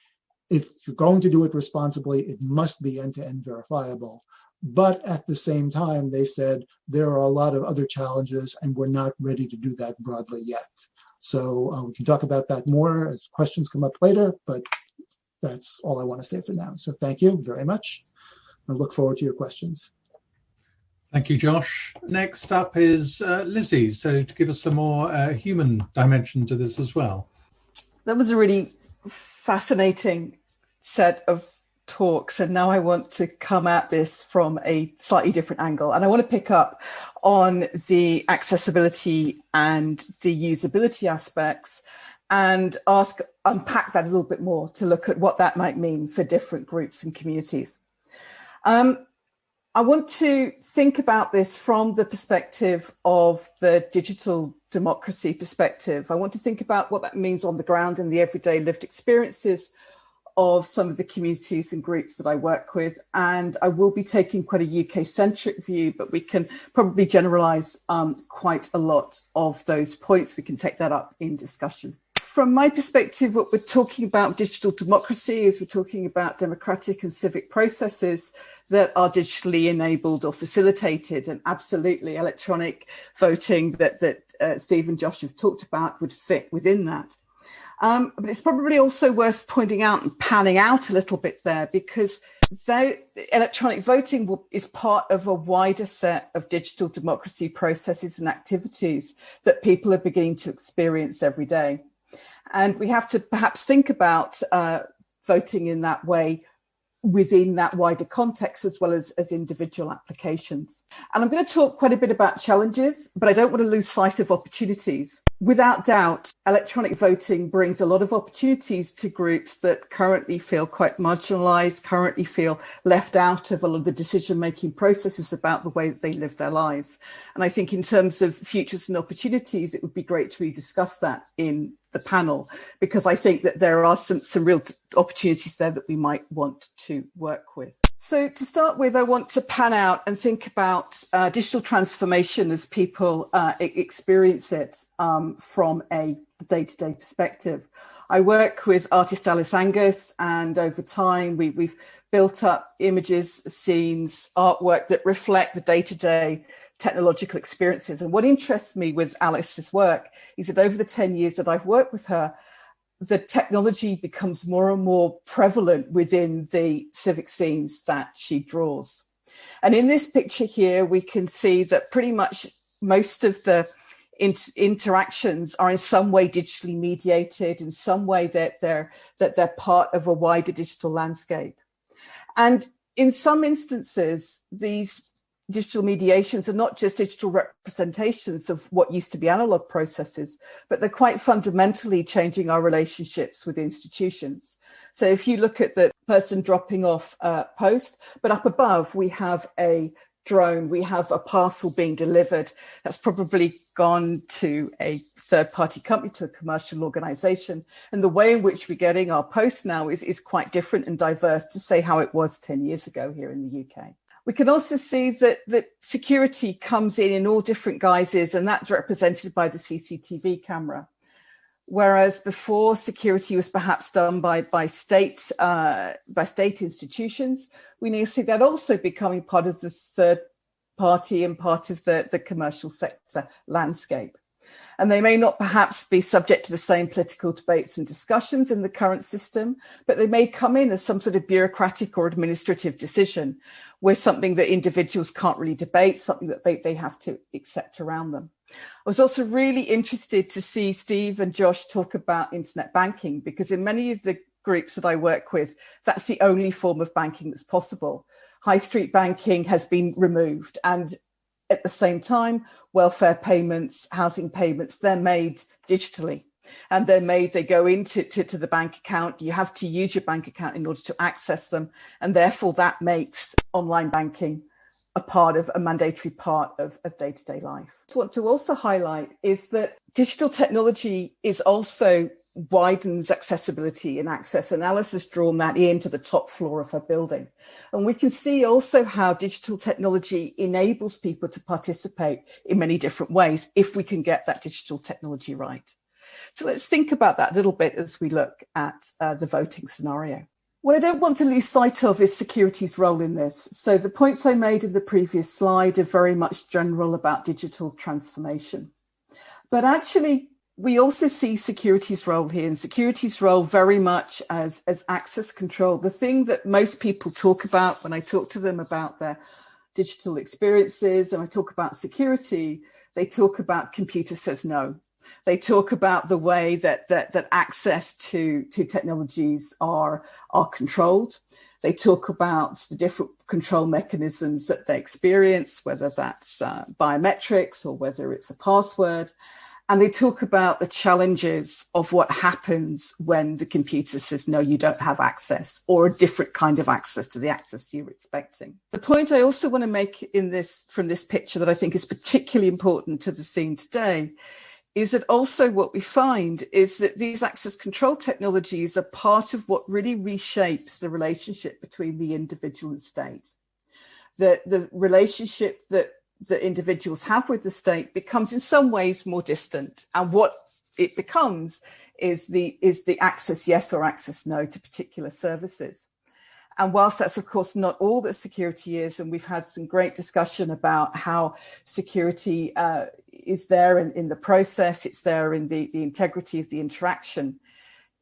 if you're going to do it responsibly, it must be end-to-end verifiable. But at the same time, they said there are a lot of other challenges, and we're not ready to do that broadly yet. So we can talk about that more as questions come up later, but that's all I want to say for now. So thank you very much. I look forward to your questions. Thank you, Josh. Next up is Lizzie, so to give us some more human dimension to this as well. That was a really fascinating set of talks, and now I want to come at this from a slightly different angle, and I want to pick up on the accessibility and the usability aspects and unpack that a little bit more to look at what that might mean for different groups and communities. I want to think about this from the perspective of the digital democracy perspective. I want to think about what that means on the ground in the everyday lived experiences of some of the communities and groups that I work with. And I will be taking quite a UK-centric view, but we can probably generalize quite a lot of those points. We can take that up in discussion. From my perspective, what we're talking about digital democracy is we're talking about democratic and civic processes that are digitally enabled or facilitated, and absolutely electronic voting that Steve and Josh have talked about would fit within that. But it's probably also worth pointing out and panning out a little bit there, because electronic voting is part of a wider set of digital democracy processes and activities that people are beginning to experience every day. And we have to perhaps think about voting in that way within that wider context, as well as individual applications. And I'm going to talk quite a bit about challenges, but I don't want to lose sight of opportunities. Without doubt, electronic voting brings a lot of opportunities to groups that currently feel quite marginalized, currently feel left out of a lot of the decision-making processes about the way that they live their lives. And I think in terms of futures and opportunities, it would be great to rediscuss that in the panel, because I think that there are some real opportunities there that we might want to work with. So to start with, I want to pan out and think about digital transformation as people experience it from a day-to-day perspective. I work with artist Alice Angus, and over time we've built up images, scenes, artwork that reflect the day-to-day technological experiences. And what interests me with Alice's work is that over the 10 years that I've worked with her, the technology becomes more and more prevalent within the civic scenes that she draws. And in this picture here, we can see that pretty much most of the interactions are in some way digitally mediated, in some way that they're part of a wider digital landscape. And in some instances, these digital mediations are not just digital representations of what used to be analog processes, but they're quite fundamentally changing our relationships with institutions. So if you look at the person dropping off post, but up above, we have a drone, we have a parcel being delivered that's probably gone to a third-party company, to a commercial organization. And the way in which we're getting our post now is quite different and diverse to say how it was 10 years ago here in the UK. We can also see that security comes in all different guises, and that's represented by the CCTV camera. Whereas before, security was perhaps done by state institutions, we now see that also becoming part of the third party and part of the commercial sector landscape. And they may not perhaps be subject to the same political debates and discussions in the current system, but they may come in as some sort of bureaucratic or administrative decision, with something that individuals can't really debate, something that they have to accept around them. I was also really interested to see Steve and Josh talk about internet banking, because in many of the groups that I work with, that's the only form of banking that's possible. High street banking has been removed, and at the same time, welfare payments, housing payments, they're made digitally. And they go into the bank account. You have to use your bank account in order to access them. And therefore, that makes online banking a mandatory part of day-to-day life. What to also highlight is that digital technology is also widens accessibility and access. And Alice has drawn that into the top floor of her building. And we can see also how digital technology enables people to participate in many different ways if we can get that digital technology right. So let's think about that a little bit as we look at the voting scenario. What I don't want to lose sight of is security's role in this. So the points I made in the previous slide are very much general about digital transformation. But actually, we also see security's role here, and security's role very much as access control. The thing that most people talk about when I talk to them about their digital experiences and I talk about security, they talk about computer says no. They talk about the way that access to technologies are controlled. They talk about the different control mechanisms that they experience, whether that's biometrics or whether it's a password. And they talk about the challenges of what happens when the computer says, no, you don't have access, or a different kind of access to the access you were expecting. The point I also want to make from this picture that I think is particularly important to the theme today is that also what we find is that these access control technologies are part of what really reshapes the relationship between the individual and state. The relationship that individuals have with the state becomes in some ways more distant. And what it becomes is the access yes or access no to particular services. And whilst that's, of course, not all that security is, and we've had some great discussion about how security is there in the process, it's there in the integrity of the interaction,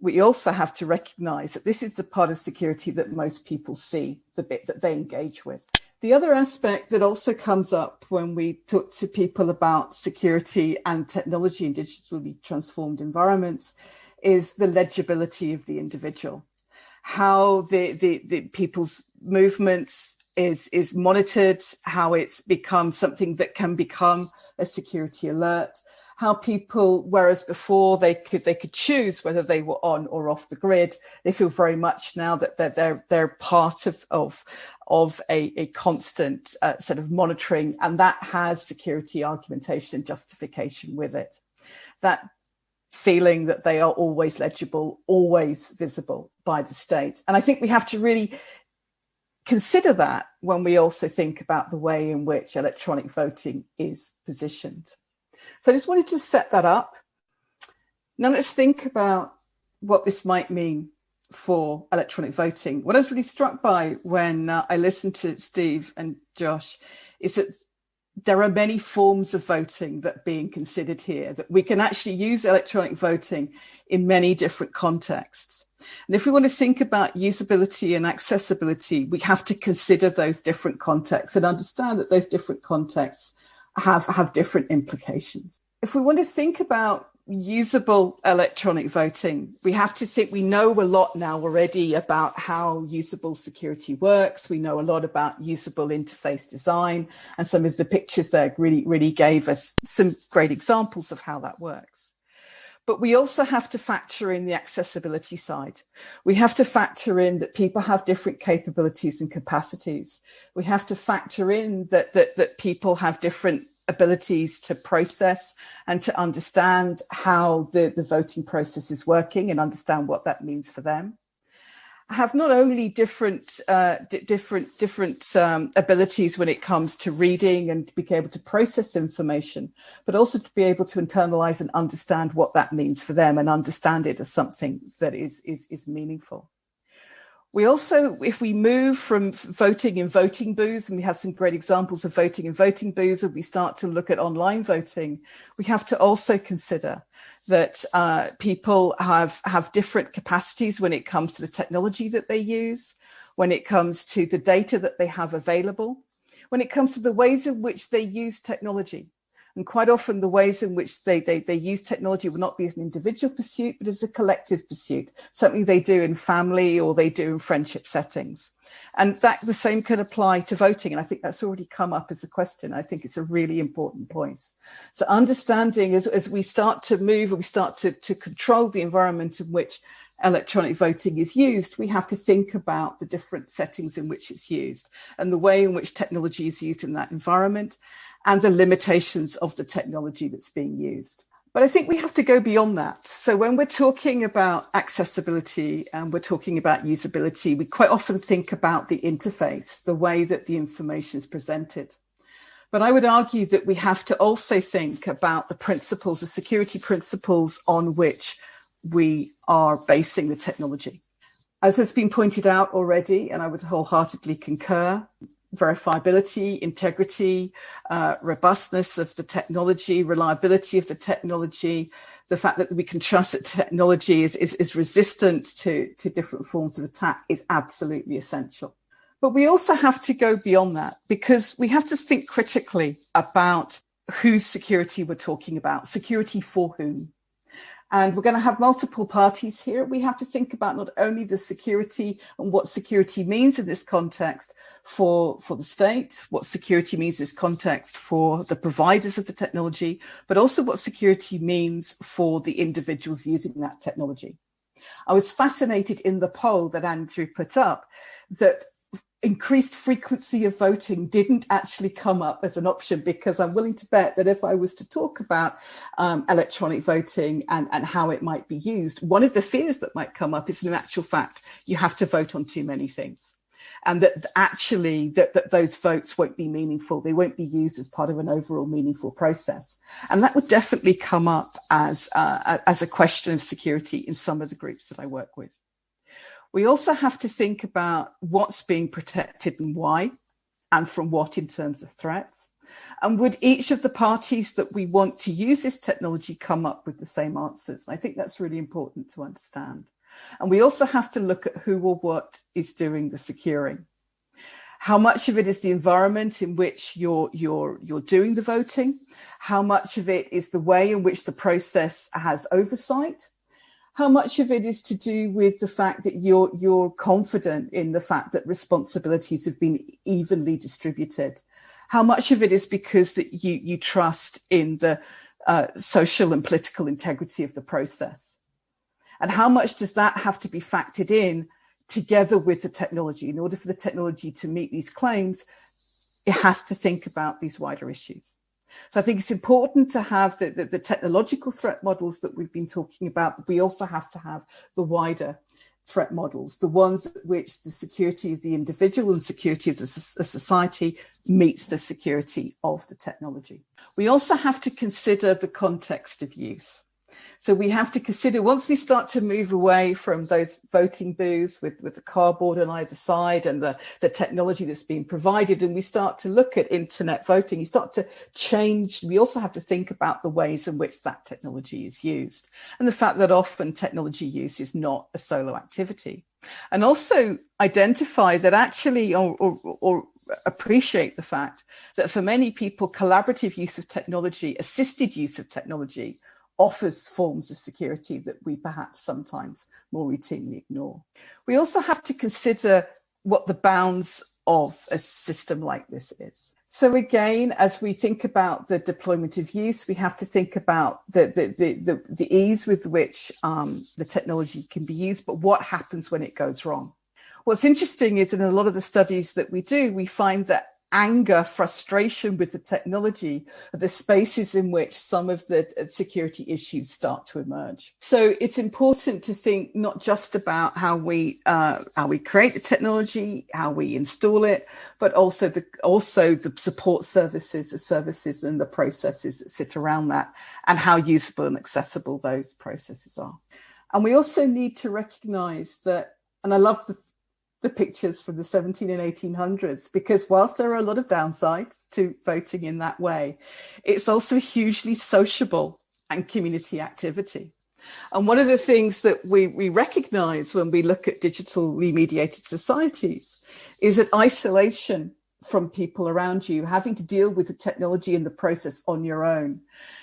we also have to recognize that this is the part of security that most people see, the bit that they engage with. The other aspect that also comes up when we talk to people about security and technology in digitally transformed environments is the legibility of the individual. How the people's movements is monitored, how it's become something that can become a security alert, how people, whereas before they could choose whether they were on or off the grid, they feel very much now that they're part of a constant sort of monitoring, and that has security argumentation and justification with it. That feeling that they are always legible, always visible by the state. And I think we have to really consider that when we also think about the way in which electronic voting is positioned. So I just wanted to set that up. Now let's think about what this might mean for electronic voting, what I was really struck by when I listened to Steve and Josh is that there are many forms of voting that are being considered here, that we can actually use electronic voting in many different contexts. And if we want to think about usability and accessibility, we have to consider those different contexts and understand that those different contexts have different implications. If we want to think about usable electronic voting, we have to think, we know a lot now already about how usable security works. We know a lot about usable interface design, and some of the pictures there really gave us some great examples of how that works. But we also have to factor in the accessibility side. We have to factor in that people have different capabilities and capacities. We have to factor in that people have different abilities to process and to understand how the voting process is working and understand what that means for them. Have not only different abilities when it comes to reading and to be able to process information, but also to be able to internalize and understand what that means for them and understand it as something that is meaningful. We also, if we move from voting in voting booths, and we have some great examples of voting in voting booths, and we start to look at online voting, we have to also consider that people have different capacities when it comes to the technology that they use, when it comes to the data that they have available, when it comes to the ways in which they use technology. And quite often the ways in which they use technology will not be as an individual pursuit, but as a collective pursuit, something they do in family or they do in friendship settings. And that the same can apply to voting. And I think that's already come up as a question. I think it's a really important point. So understanding as we start to move and we start to control the environment in which electronic voting is used, we have to think about the different settings in which it's used and the way in which technology is used in that environment, and the limitations of the technology that's being used. But I think we have to go beyond that. So when we're talking about accessibility and we're talking about usability, we quite often think about the interface, the way that the information is presented. But I would argue that we have to also think about the principles, the security principles on which we are basing the technology. As has been pointed out already, and I would wholeheartedly concur, verifiability, integrity, robustness of the technology, reliability of the technology, the fact that we can trust that technology is resistant to different forms of attack is absolutely essential. But we also have to go beyond that, because we have to think critically about whose security we're talking about, security for whom. And we're going to have multiple parties here. We have to think about not only the security and what security means in this context for the state, what security means in this context for the providers of the technology, but also what security means for the individuals using that technology. I was fascinated in the poll that Andrew put up that increased frequency of voting didn't actually come up as an option, because I'm willing to bet that if I was to talk about electronic voting and how it might be used, one of the fears that might come up is, in actual fact, you have to vote on too many things. And that actually that those votes won't be meaningful. They won't be used as part of an overall meaningful process. And that would definitely come up as a question of security in some of the groups that I work with. We also have to think about what's being protected and why, and from what in terms of threats. And would each of the parties that we want to use this technology come up with the same answers? I think that's really important to understand. And we also have to look at who or what is doing the securing. How much of it is the environment in which you're doing the voting? How much of it is the way in which the process has oversight? How much of it is to do with the fact that you're confident in the fact that responsibilities have been evenly distributed? How much of it is because that you trust in the social and political integrity of the process? And how much does that have to be factored in together with the technology? In order for the technology to meet these claims, it has to think about these wider issues. So I think it's important to have the technological threat models that we've been talking about, but we also have to have the wider threat models, the ones which the security of the individual and security of the society meets the security of the technology. We also have to consider the context of use. So we have to consider, once we start to move away from those voting booths with the cardboard on either side and the technology that's being provided, and we start to look at internet voting, you start to change. We also have to think about the ways in which that technology is used, and the fact that often technology use is not a solo activity. And also identify that actually, or appreciate the fact that for many people, collaborative use of technology, assisted use of technology, offers forms of security that we perhaps sometimes more routinely ignore. We also have to consider what the bounds of a system like this is. So again, as we think about the deployment of use, we have to think about the ease with which the technology can be used, but what happens when it goes wrong. What's interesting is in a lot of the studies that we do, we find that anger, frustration with the technology are the spaces in which some of the security issues start to emerge. So it's important to think not just about how we create the technology, how we install it, but also the support services, the services and the processes that sit around that, and how usable and accessible those processes are. And we also need to recognize that, and I love the pictures from the 17 and 1800s, because whilst there are a lot of downsides to voting in that way, it's also hugely sociable and community activity. And one of the things that we recognize when we look at digitally mediated societies is that isolation from people around you, having to deal with the technology and the process on your own,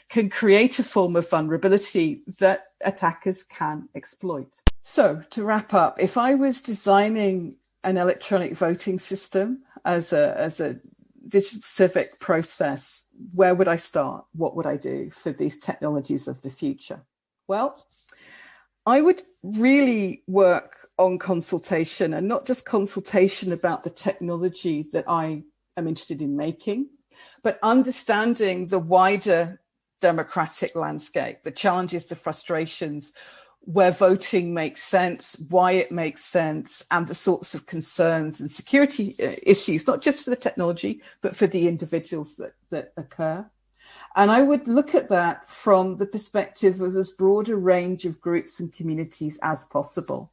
can create a form of vulnerability that attackers can exploit. So to wrap up, if I was designing an electronic voting system as a digital civic process, where would I start? What would I do for these technologies of the future? Well, I would really work on consultation, and not just consultation about the technology that I am interested in making, but understanding the wider democratic landscape, the challenges, the frustrations, where voting makes sense, why it makes sense, and the sorts of concerns and security issues, not just for the technology, but for the individuals that occur. And I would look at that from the perspective of as broad a range of groups and communities as possible,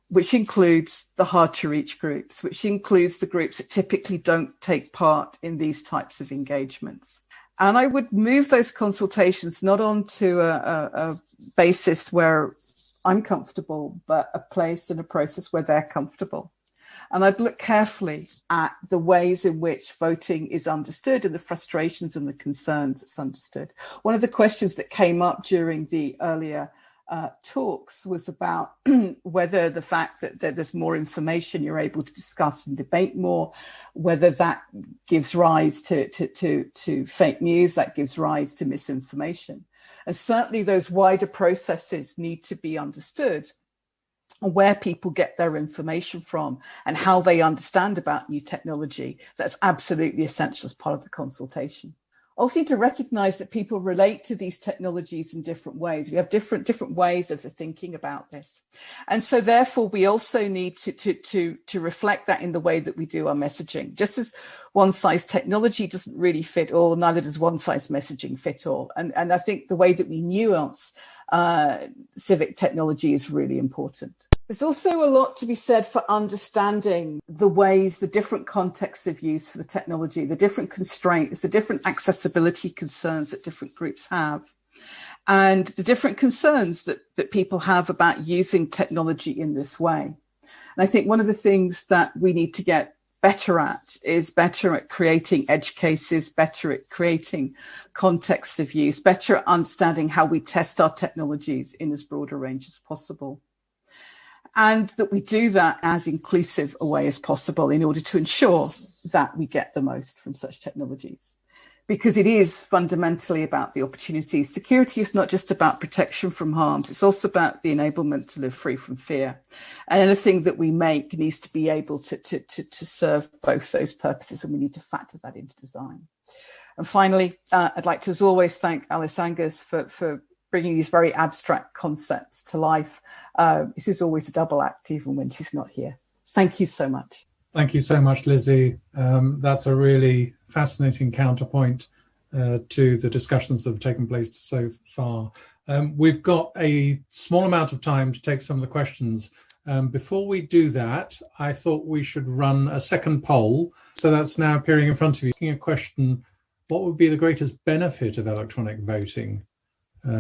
which includes the hard to reach groups, which includes the groups that typically don't take part in these types of engagements. And I would move those consultations not onto a basis where I'm comfortable, but a place and a process where they're comfortable. And I'd look carefully at the ways in which voting is understood and the frustrations and the concerns it's understood. One of the questions that came up during the earlier talks was about whether the fact that there's more information, you're able to discuss and debate more, whether that gives rise to fake news, that gives rise to misinformation. And certainly those wider processes need to be understood, where people get their information from and how they understand about new technology. That's absolutely essential as part of the consultation. Also need to recognize that people relate to these technologies in different ways. We have different ways of thinking about this. And so therefore we also need to reflect that in the way that we do our messaging. Just as one size technology doesn't really fit all, neither does one size messaging fit all. And I think the way that we nuance civic technology is really important. There's also a lot to be said for understanding the ways, the different contexts of use for the technology, the different constraints, the different accessibility concerns that different groups have, and the different concerns that people have about using technology in this way. And I think one of the things that we need to get better at is better at creating edge cases, better at creating contexts of use, better at understanding how we test our technologies in as broad a range as possible. And that we do that as inclusive a way as possible in order to ensure that we get the most from such technologies. Because it is fundamentally about the opportunities. Security is not just about protection from harms. It's also about the enablement to live free from fear. And anything that we make needs to be able to serve both those purposes, and we need to factor that into design. And finally, I'd like to, as always, thank Alice Angus for bringing these very abstract concepts to life. This is always a double act, even when she's not here. Thank you so much. Thank you so much, Lizzie. That's a really fascinating counterpoint to the discussions that have taken place so far. We've got a small amount of time to take some of the questions. Before we do that, I thought we should run a second poll. So that's now appearing in front of you. Asking a question, what would be the greatest benefit of electronic voting?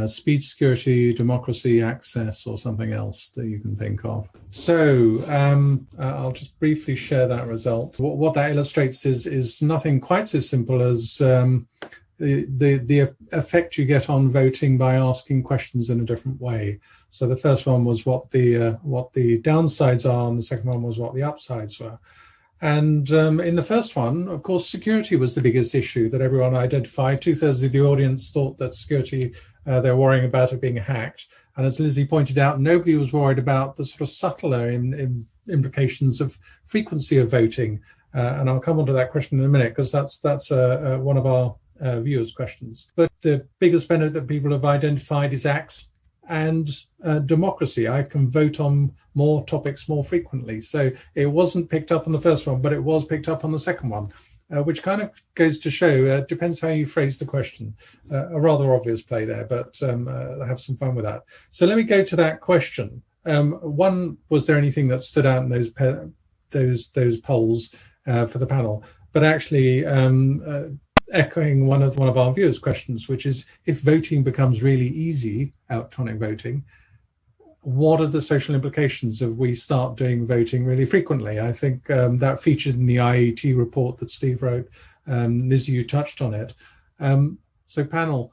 Speed, security, democracy, access, or something else that you can think of. So I'll just briefly share that result. What that illustrates is nothing quite so simple as the effect you get on voting by asking questions in a different way. So the first one was what the downsides are, and the second one was what the upsides were. And in the first one, of course, security was the biggest issue that everyone identified. 2/3 of the audience thought that security, they're worrying about it being hacked. And as Lizzie pointed out, nobody was worried about the sort of subtler implications of frequency of voting. And I'll come on to that question in a minute, because that's one of our viewers' questions. But the biggest benefit that people have identified is access and democracy. I can vote on more topics more frequently. So it wasn't picked up on the first one, but it was picked up on the second one, which kind of goes to show, depends how you phrase the question. A rather obvious play there, but have some fun with that. So let me go to that question. One, was there anything that stood out in those polls for the panel? But actually, echoing one of our viewers' questions, which is, if voting becomes really easy, electronic voting, what are the social implications if we start doing voting really frequently? I think that featured in the IET report that Steve wrote. Lizzie, you touched on it. So panel,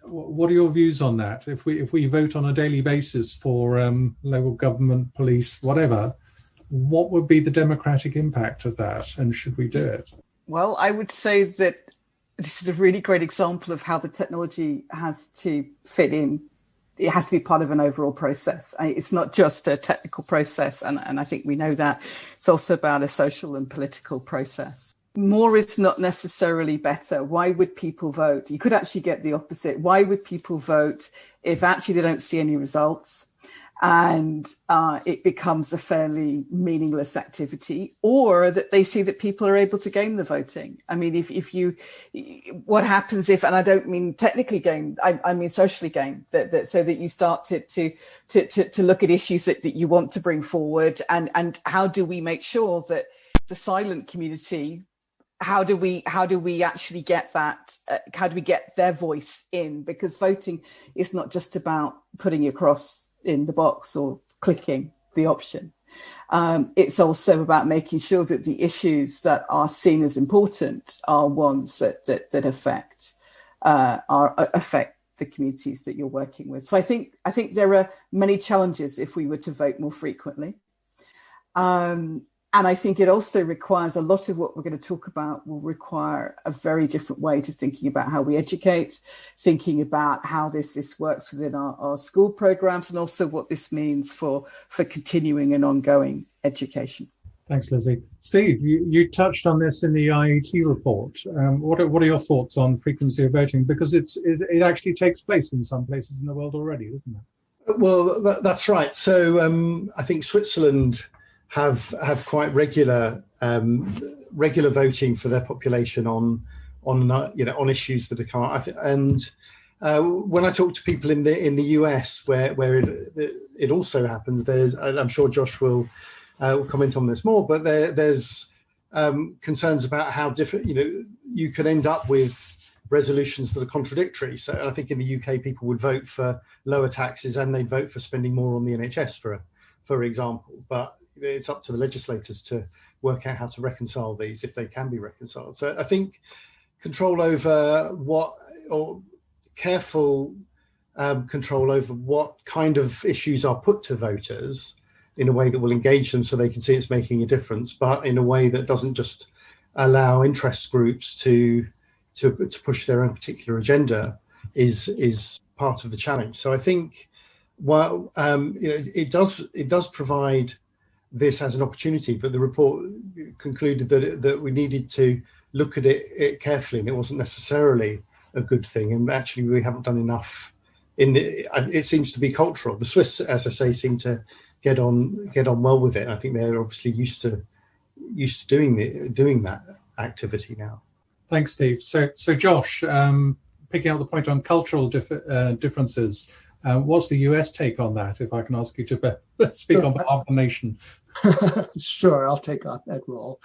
what are your views on that? If we vote on a daily basis for local government, police, whatever, what would be the democratic impact of that, and should we do it? Well, I would say that this is a really great example of how the technology has to fit in. It has to be part of an overall process. It's not just a technical process, and I think we know that. It's also about a social and political process. More is not necessarily better. Why would people vote? You could actually get the opposite. Why would people vote if actually they don't see any results and it becomes a fairly meaningless activity, or that they see that people are able to game the voting? I mean, what happens if, and I don't mean technically game, I mean socially game, so that you start to look at issues that you want to bring forward, and how do we make sure that the silent community, how do we actually get that? How do we get their voice in? Because voting is not just about putting a cross in the box or clicking the option. It's also about making sure that the issues that are seen as important are ones that affect the communities that you're working with. So I think there are many challenges if we were to vote more frequently. And I think it also requires, a lot of what we're going to talk about will require a very different way to thinking about how we educate, thinking about how this works within our school programs, and also what this means for continuing and ongoing education. Thanks, Lizzie. Steve, you touched on this in the IET report. What are your thoughts on frequency of voting? Because it actually takes place in some places in the world already, doesn't it? Well, that's right. So I think Switzerland have quite regular voting for their population on issues that are come up. And when I talk to people in the US where it also happens, I'm sure Josh will comment on this more, but there's concerns about how different you can end up with resolutions that are contradictory. So I think in the UK people would vote for lower taxes and they'd vote for spending more on the NHS for example, but it's up to the legislators to work out how to reconcile these, if they can be reconciled. So I think control over careful control over what kind of issues are put to voters in a way that will engage them so they can see it's making a difference, but in a way that doesn't just allow interest groups to push their own particular agenda is part of the challenge. So I think while it does provide this as an opportunity, but the report concluded that we needed to look at it carefully, and it wasn't necessarily a good thing. And actually, we haven't done enough. It seems to be cultural. The Swiss, as I say, seem to get on well with it. And I think they're obviously used to doing that activity now. Thanks, Steve. So Josh, picking up the point on cultural differences, what's the US take on that, if I can ask you to speak on behalf of the nation? Sure, I'll take on that role.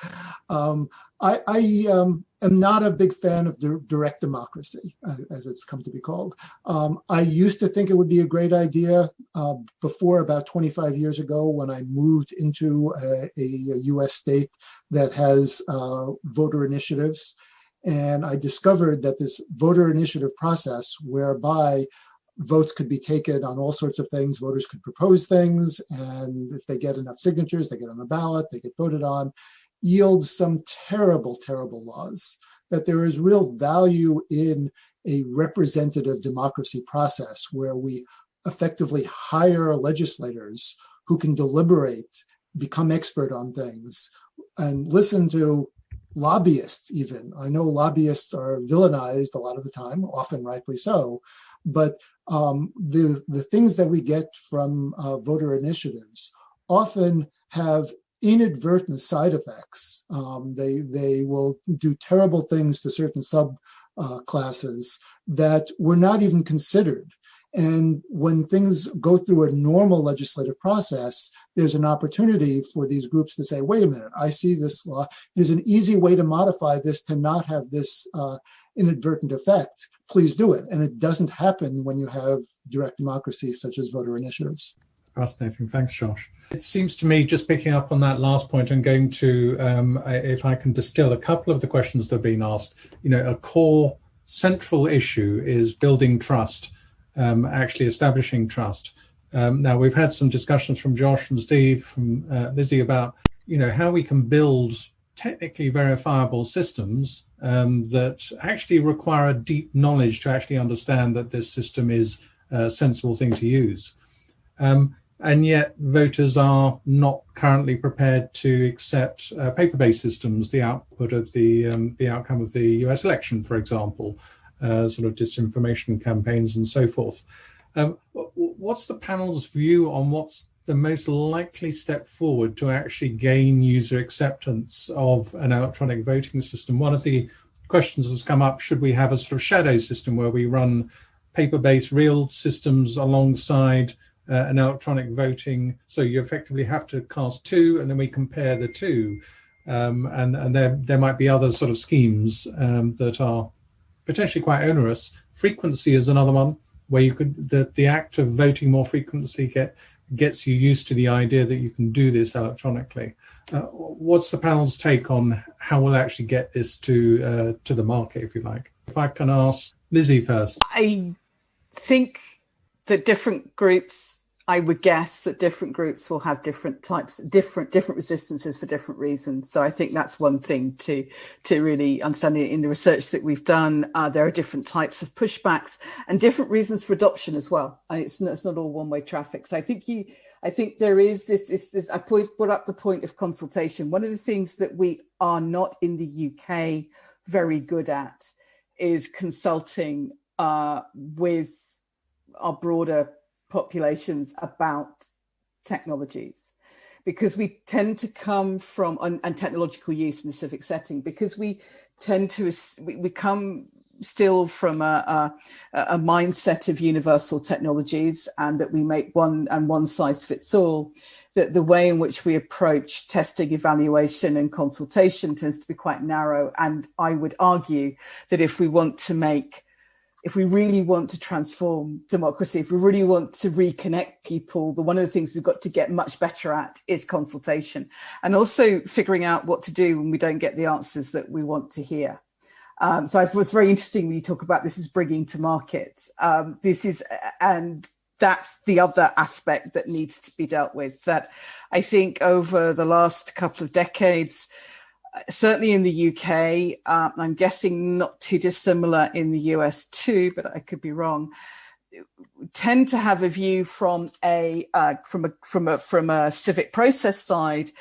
I am not a big fan of direct democracy, as it's come to be called. I used to think it would be a great idea before about 25 years ago when I moved into a US state that has voter initiatives. And I discovered that this voter initiative process whereby votes could be taken on all sorts of things. Voters could propose things, and if they get enough signatures, they get on the ballot, they get voted on, yields some terrible, terrible laws. That there is real value in a representative democracy process where we effectively hire legislators who can deliberate, become expert on things, and listen to lobbyists even. I know lobbyists are villainized a lot of the time, often rightly so, but the things that we get from voter initiatives often have inadvertent side effects. They will do terrible things to certain subclasses that were not even considered. And when things go through a normal legislative process, there's an opportunity for these groups to say, wait a minute, I see this law. There's an easy way to modify this to not have this inadvertent effect. Please do it. And it doesn't happen when you have direct democracy such as voter initiatives. Fascinating. Thanks, Josh. It seems to me, just picking up on that last point and going to, if I can distill a couple of the questions that have been asked, a core central issue is building trust, actually establishing trust. Now, we've had some discussions from Josh, from Steve, from Lizzie about, how we can build technically verifiable systems that actually require a deep knowledge to actually understand that this system is a sensible thing to use. And yet voters are not currently prepared to accept paper-based systems, the output of the outcome of the US election, for example, sort of disinformation campaigns and so forth. What's the panel's view on what's the most likely step forward to actually gain user acceptance of an electronic voting system? One of the questions that's come up, should we have a sort of shadow system where we run paper-based real systems alongside an electronic voting, so you effectively have to cast two and then we compare the two, and there might be other sort of schemes that are potentially quite onerous. Frequency is another one where you could the act of voting more frequently gets you used to the idea that you can do this electronically. What's the panel's take on how we'll actually get this to the market, if you like? If I can ask Lizzie first. I think that I would guess that different groups will have different types, different resistances for different reasons. So I think that's one thing to really understand. In the research that we've done, there are different types of pushbacks and different reasons for adoption as well. And it's not all one-way traffic. So I think there is this I brought up the point of consultation. One of the things that we are not in the UK very good at is consulting with our broader populations about technologies, because we tend to come from and technological use in the civic setting, because we come still from a mindset of universal technologies, and that we make one size fits all, that the way in which we approach testing, evaluation and consultation tends to be quite narrow. And I would argue that if we really want to transform democracy, if we really want to reconnect people, one of the things we've got to get much better at is consultation, and also figuring out what to do when we don't get the answers that we want to hear. So it was very interesting when you talk about this is bringing to market. And that's the other aspect that needs to be dealt with, that I think over the last couple of decades, certainly in the UK, I'm guessing not too dissimilar in the US too, but I could be wrong, tend to have a view from a civic process side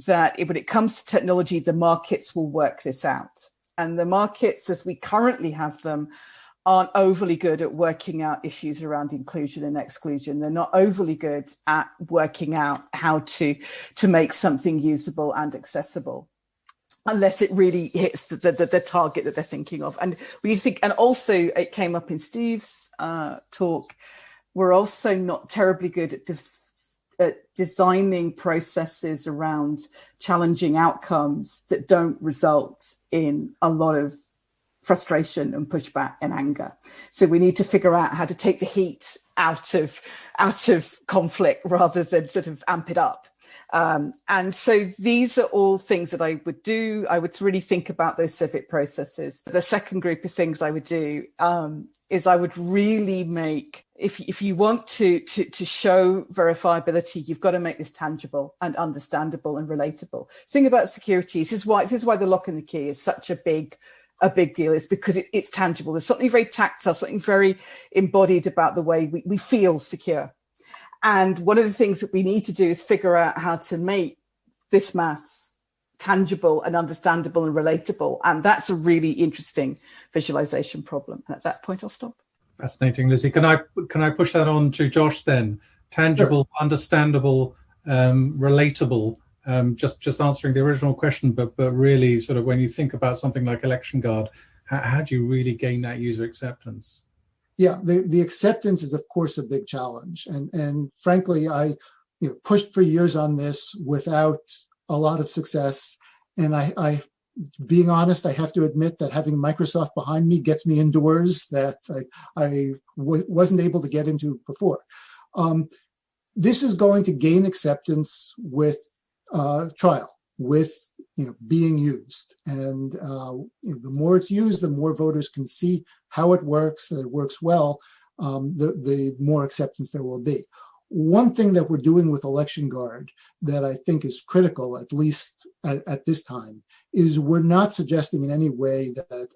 that when it comes to technology, the markets will work this out. And the markets, as we currently have them, aren't overly good at working out issues around inclusion and exclusion. They're not overly good at working out how to make something usable and accessible. unless it really hits the target that they're thinking of. And we think, and also it came up in Steve's talk, we're also not terribly good at designing processes around challenging outcomes that don't result in a lot of frustration and pushback and anger. So we need to figure out how to take the heat out of conflict rather than sort of amp it up. And so these are all things that I would do. I would really think about those civic processes. The second group of things I would do is I would really make, if you want to show verifiability, you've got to make this tangible and understandable and relatable. Thing about security, this is why the lock and the key is such a big deal, is because it's tangible. There's something very tactile, something very embodied about the way we feel secure. And one of the things that we need to do is figure out how to make this maths tangible and understandable and relatable. And that's a really interesting visualization problem. And at that point, I'll stop. Fascinating, Lizzie. Can I push that on to Josh then? Tangible, sure. Understandable, relatable. Just answering the original question, but really sort of when you think about something like Election Guard, how do you really gain that user acceptance? Yeah, the acceptance is, of course, a big challenge. And frankly, I pushed for years on this without a lot of success. And I being honest, I have to admit that having Microsoft behind me gets me indoors that I wasn't able to get into before. This is going to gain acceptance with trial, with being used. And the more it's used, the more voters can see how it works, that it works well, the more acceptance there will be. One thing that we're doing with Election Guard that I think is critical, at least at this time, is we're not suggesting in any way that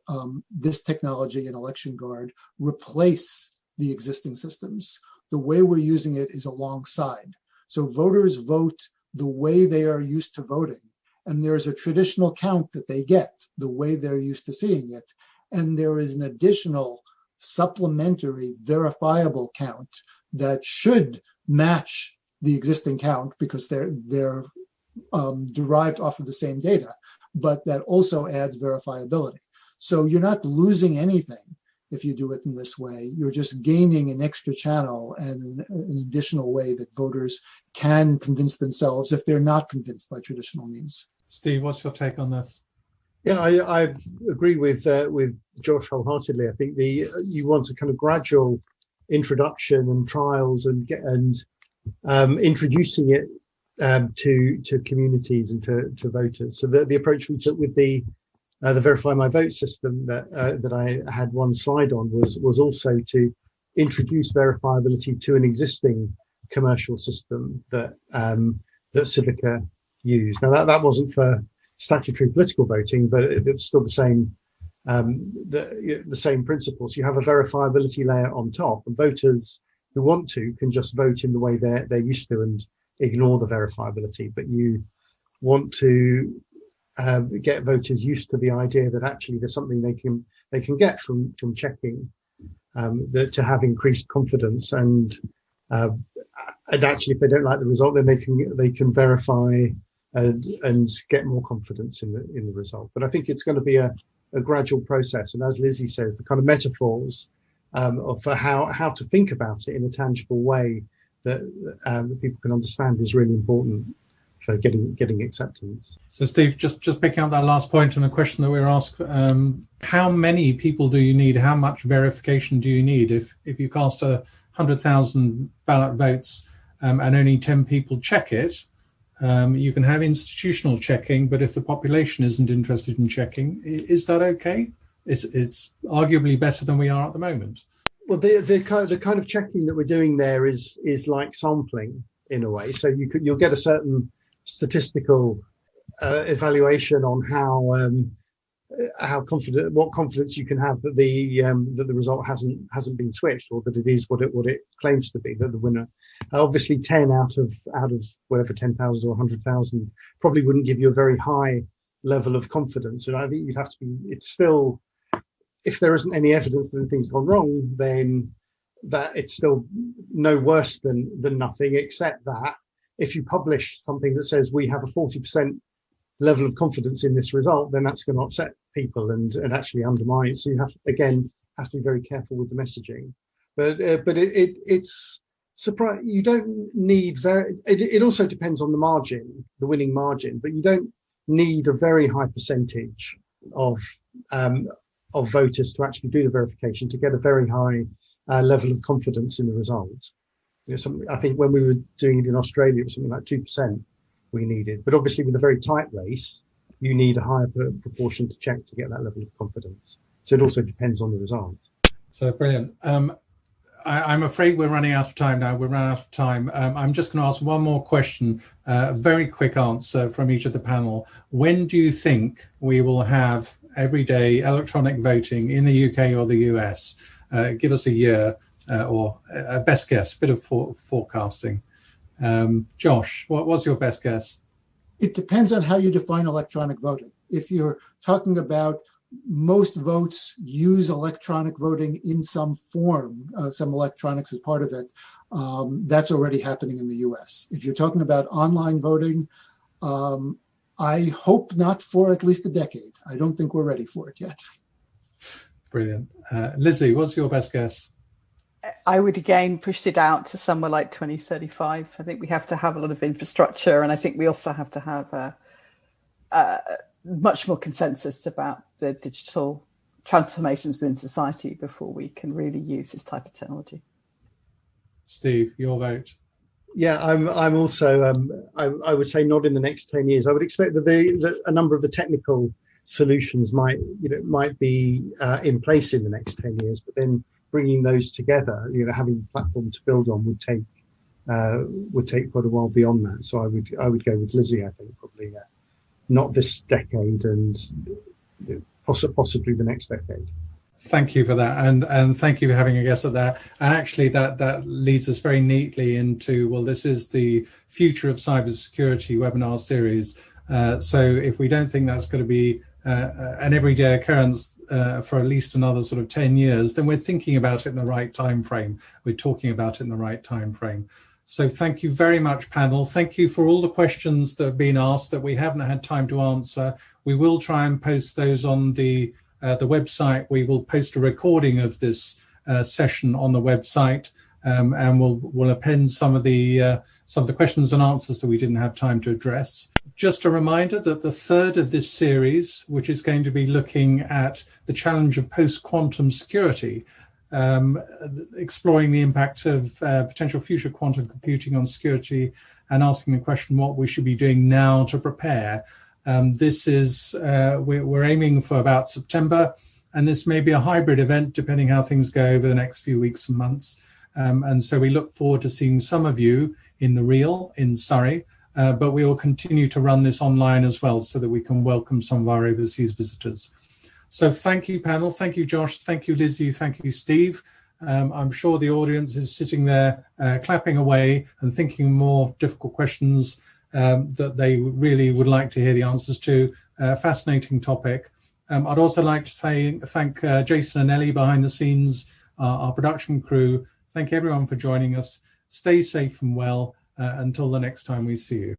this technology and Election Guard replace the existing systems. The way we're using it is alongside. So voters vote the way they are used to voting. And there's a traditional count that they get, the way they're used to seeing it. And there is an additional supplementary verifiable count that should match the existing count because they're derived off of the same data, but that also adds verifiability. So you're not losing anything if you do it in this way. You're just gaining an extra channel and an additional way that voters can convince themselves if they're not convinced by traditional means. Steve, what's your take on this? Yeah, I agree with Josh wholeheartedly. I think you want a kind of gradual introduction and trials and introducing it to communities and to voters. So the approach we took with the Verify My Vote system that I had one slide on was also to introduce verifiability to an existing commercial system that Civica used. Now that wasn't for statutory political voting, but it's still the same the same principles. You have a verifiability layer on top, and voters who want to can just vote in the way they're used to and ignore the verifiability. But you want to get voters used to the idea that actually there's something they can get from checking, to have increased confidence, and actually if they don't like the result, then they can verify and get more confidence in the result. But I think it's going to be a gradual process, and as Lizzie says, the kind of metaphors of how to think about it in a tangible way that people can understand is really important for getting acceptance. So Steve, just picking up that last point and a question that we were asked, how many people do you need? How much verification do you need? If you cast 100,000 ballot votes and only 10 people check it, you can have institutional checking, but if the population isn't interested in checking, is that okay? It's arguably better than we are at the moment. Well, the kind of checking that we're doing there is like sampling in a way. So you'll get a certain statistical evaluation on how confident, what confidence you can have that the result hasn't been switched, or that it is what it claims to be, that the winner. Obviously 10 out of whatever 10,000 or 100,000 probably wouldn't give you a very high level of confidence. And I think you'd have to be, it's still, if there isn't any evidence that anything's gone wrong, then that it's still no worse than nothing, except that if you publish something that says we have a 40% level of confidence in this result, then that's going to upset people and actually undermine it. So you have to be very careful with the messaging. But it's surprise. You don't need it also depends on the margin, the winning margin, but you don't need a very high percentage of voters to actually do the verification to get a very high level of confidence in the result. I think when we were doing it in Australia, it was something like 2% we needed. But obviously, with a very tight race, you need a higher proportion to check to get that level of confidence. So it also depends on the result. So brilliant. I'm afraid we're running out of time now. We're running out of time. I'm just going to ask one more question, a very quick answer from each of the panel. When do you think we will have everyday electronic voting in the UK or the US? Give us a year or a best guess, a bit of forecasting. Josh, what's your best guess? It depends on how you define electronic voting. If you're talking about most votes use electronic voting in some form, some electronics as part of it, that's already happening in the US. If you're talking about online voting, I hope not for at least a decade. I don't think we're ready for it yet. Brilliant. Lizzie, what's your best guess? I would again push it out to somewhere like 2035. I think we have to have a lot of infrastructure, and I think we also have to have much more consensus about the digital transformations within society before we can really use this type of technology. Steve, your vote? Yeah, I'm also, I would say not in the next 10 years. I would expect that a number of the technical solutions might be in place in the next 10 years, but then bringing those together, having a platform to build on would take quite a while beyond that. So I would go with Lizzie. I think probably not this decade, and possibly the next decade. Thank you for that, and thank you for having a guess at that. And actually, that leads us very neatly into, well, this is the Future of Cybersecurity webinar series. So if we don't think that's going to be an everyday occurrence for at least another sort of 10 years, then we're thinking about it in the right time frame. We're talking about it in the right time frame. So thank you very much, panel. Thank you for all the questions that have been asked that we haven't had time to answer. We will try and post those on the website. We will post a recording of this session on the website, and we'll append some of the questions and answers that we didn't have time to address. Just a reminder that the third of this series, which is going to be looking at the challenge of post-quantum security, exploring the impact of potential future quantum computing on security, and asking the question what we should be doing now to prepare. This is, we're aiming for about September, and this may be a hybrid event depending how things go over the next few weeks and months. And so we look forward to seeing some of you in the real in Surrey, but we will continue to run this online as well so that we can welcome some of our overseas visitors. So thank you, panel. Thank you, Josh. Thank you, Lizzie. Thank you, Steve. I'm sure the audience is sitting there clapping away and thinking more difficult questions that they really would like to hear the answers to. Fascinating topic. I'd also like to thank Jason and Ellie behind the scenes, our production crew. Thank everyone for joining us. Stay safe and well until the next time we see you.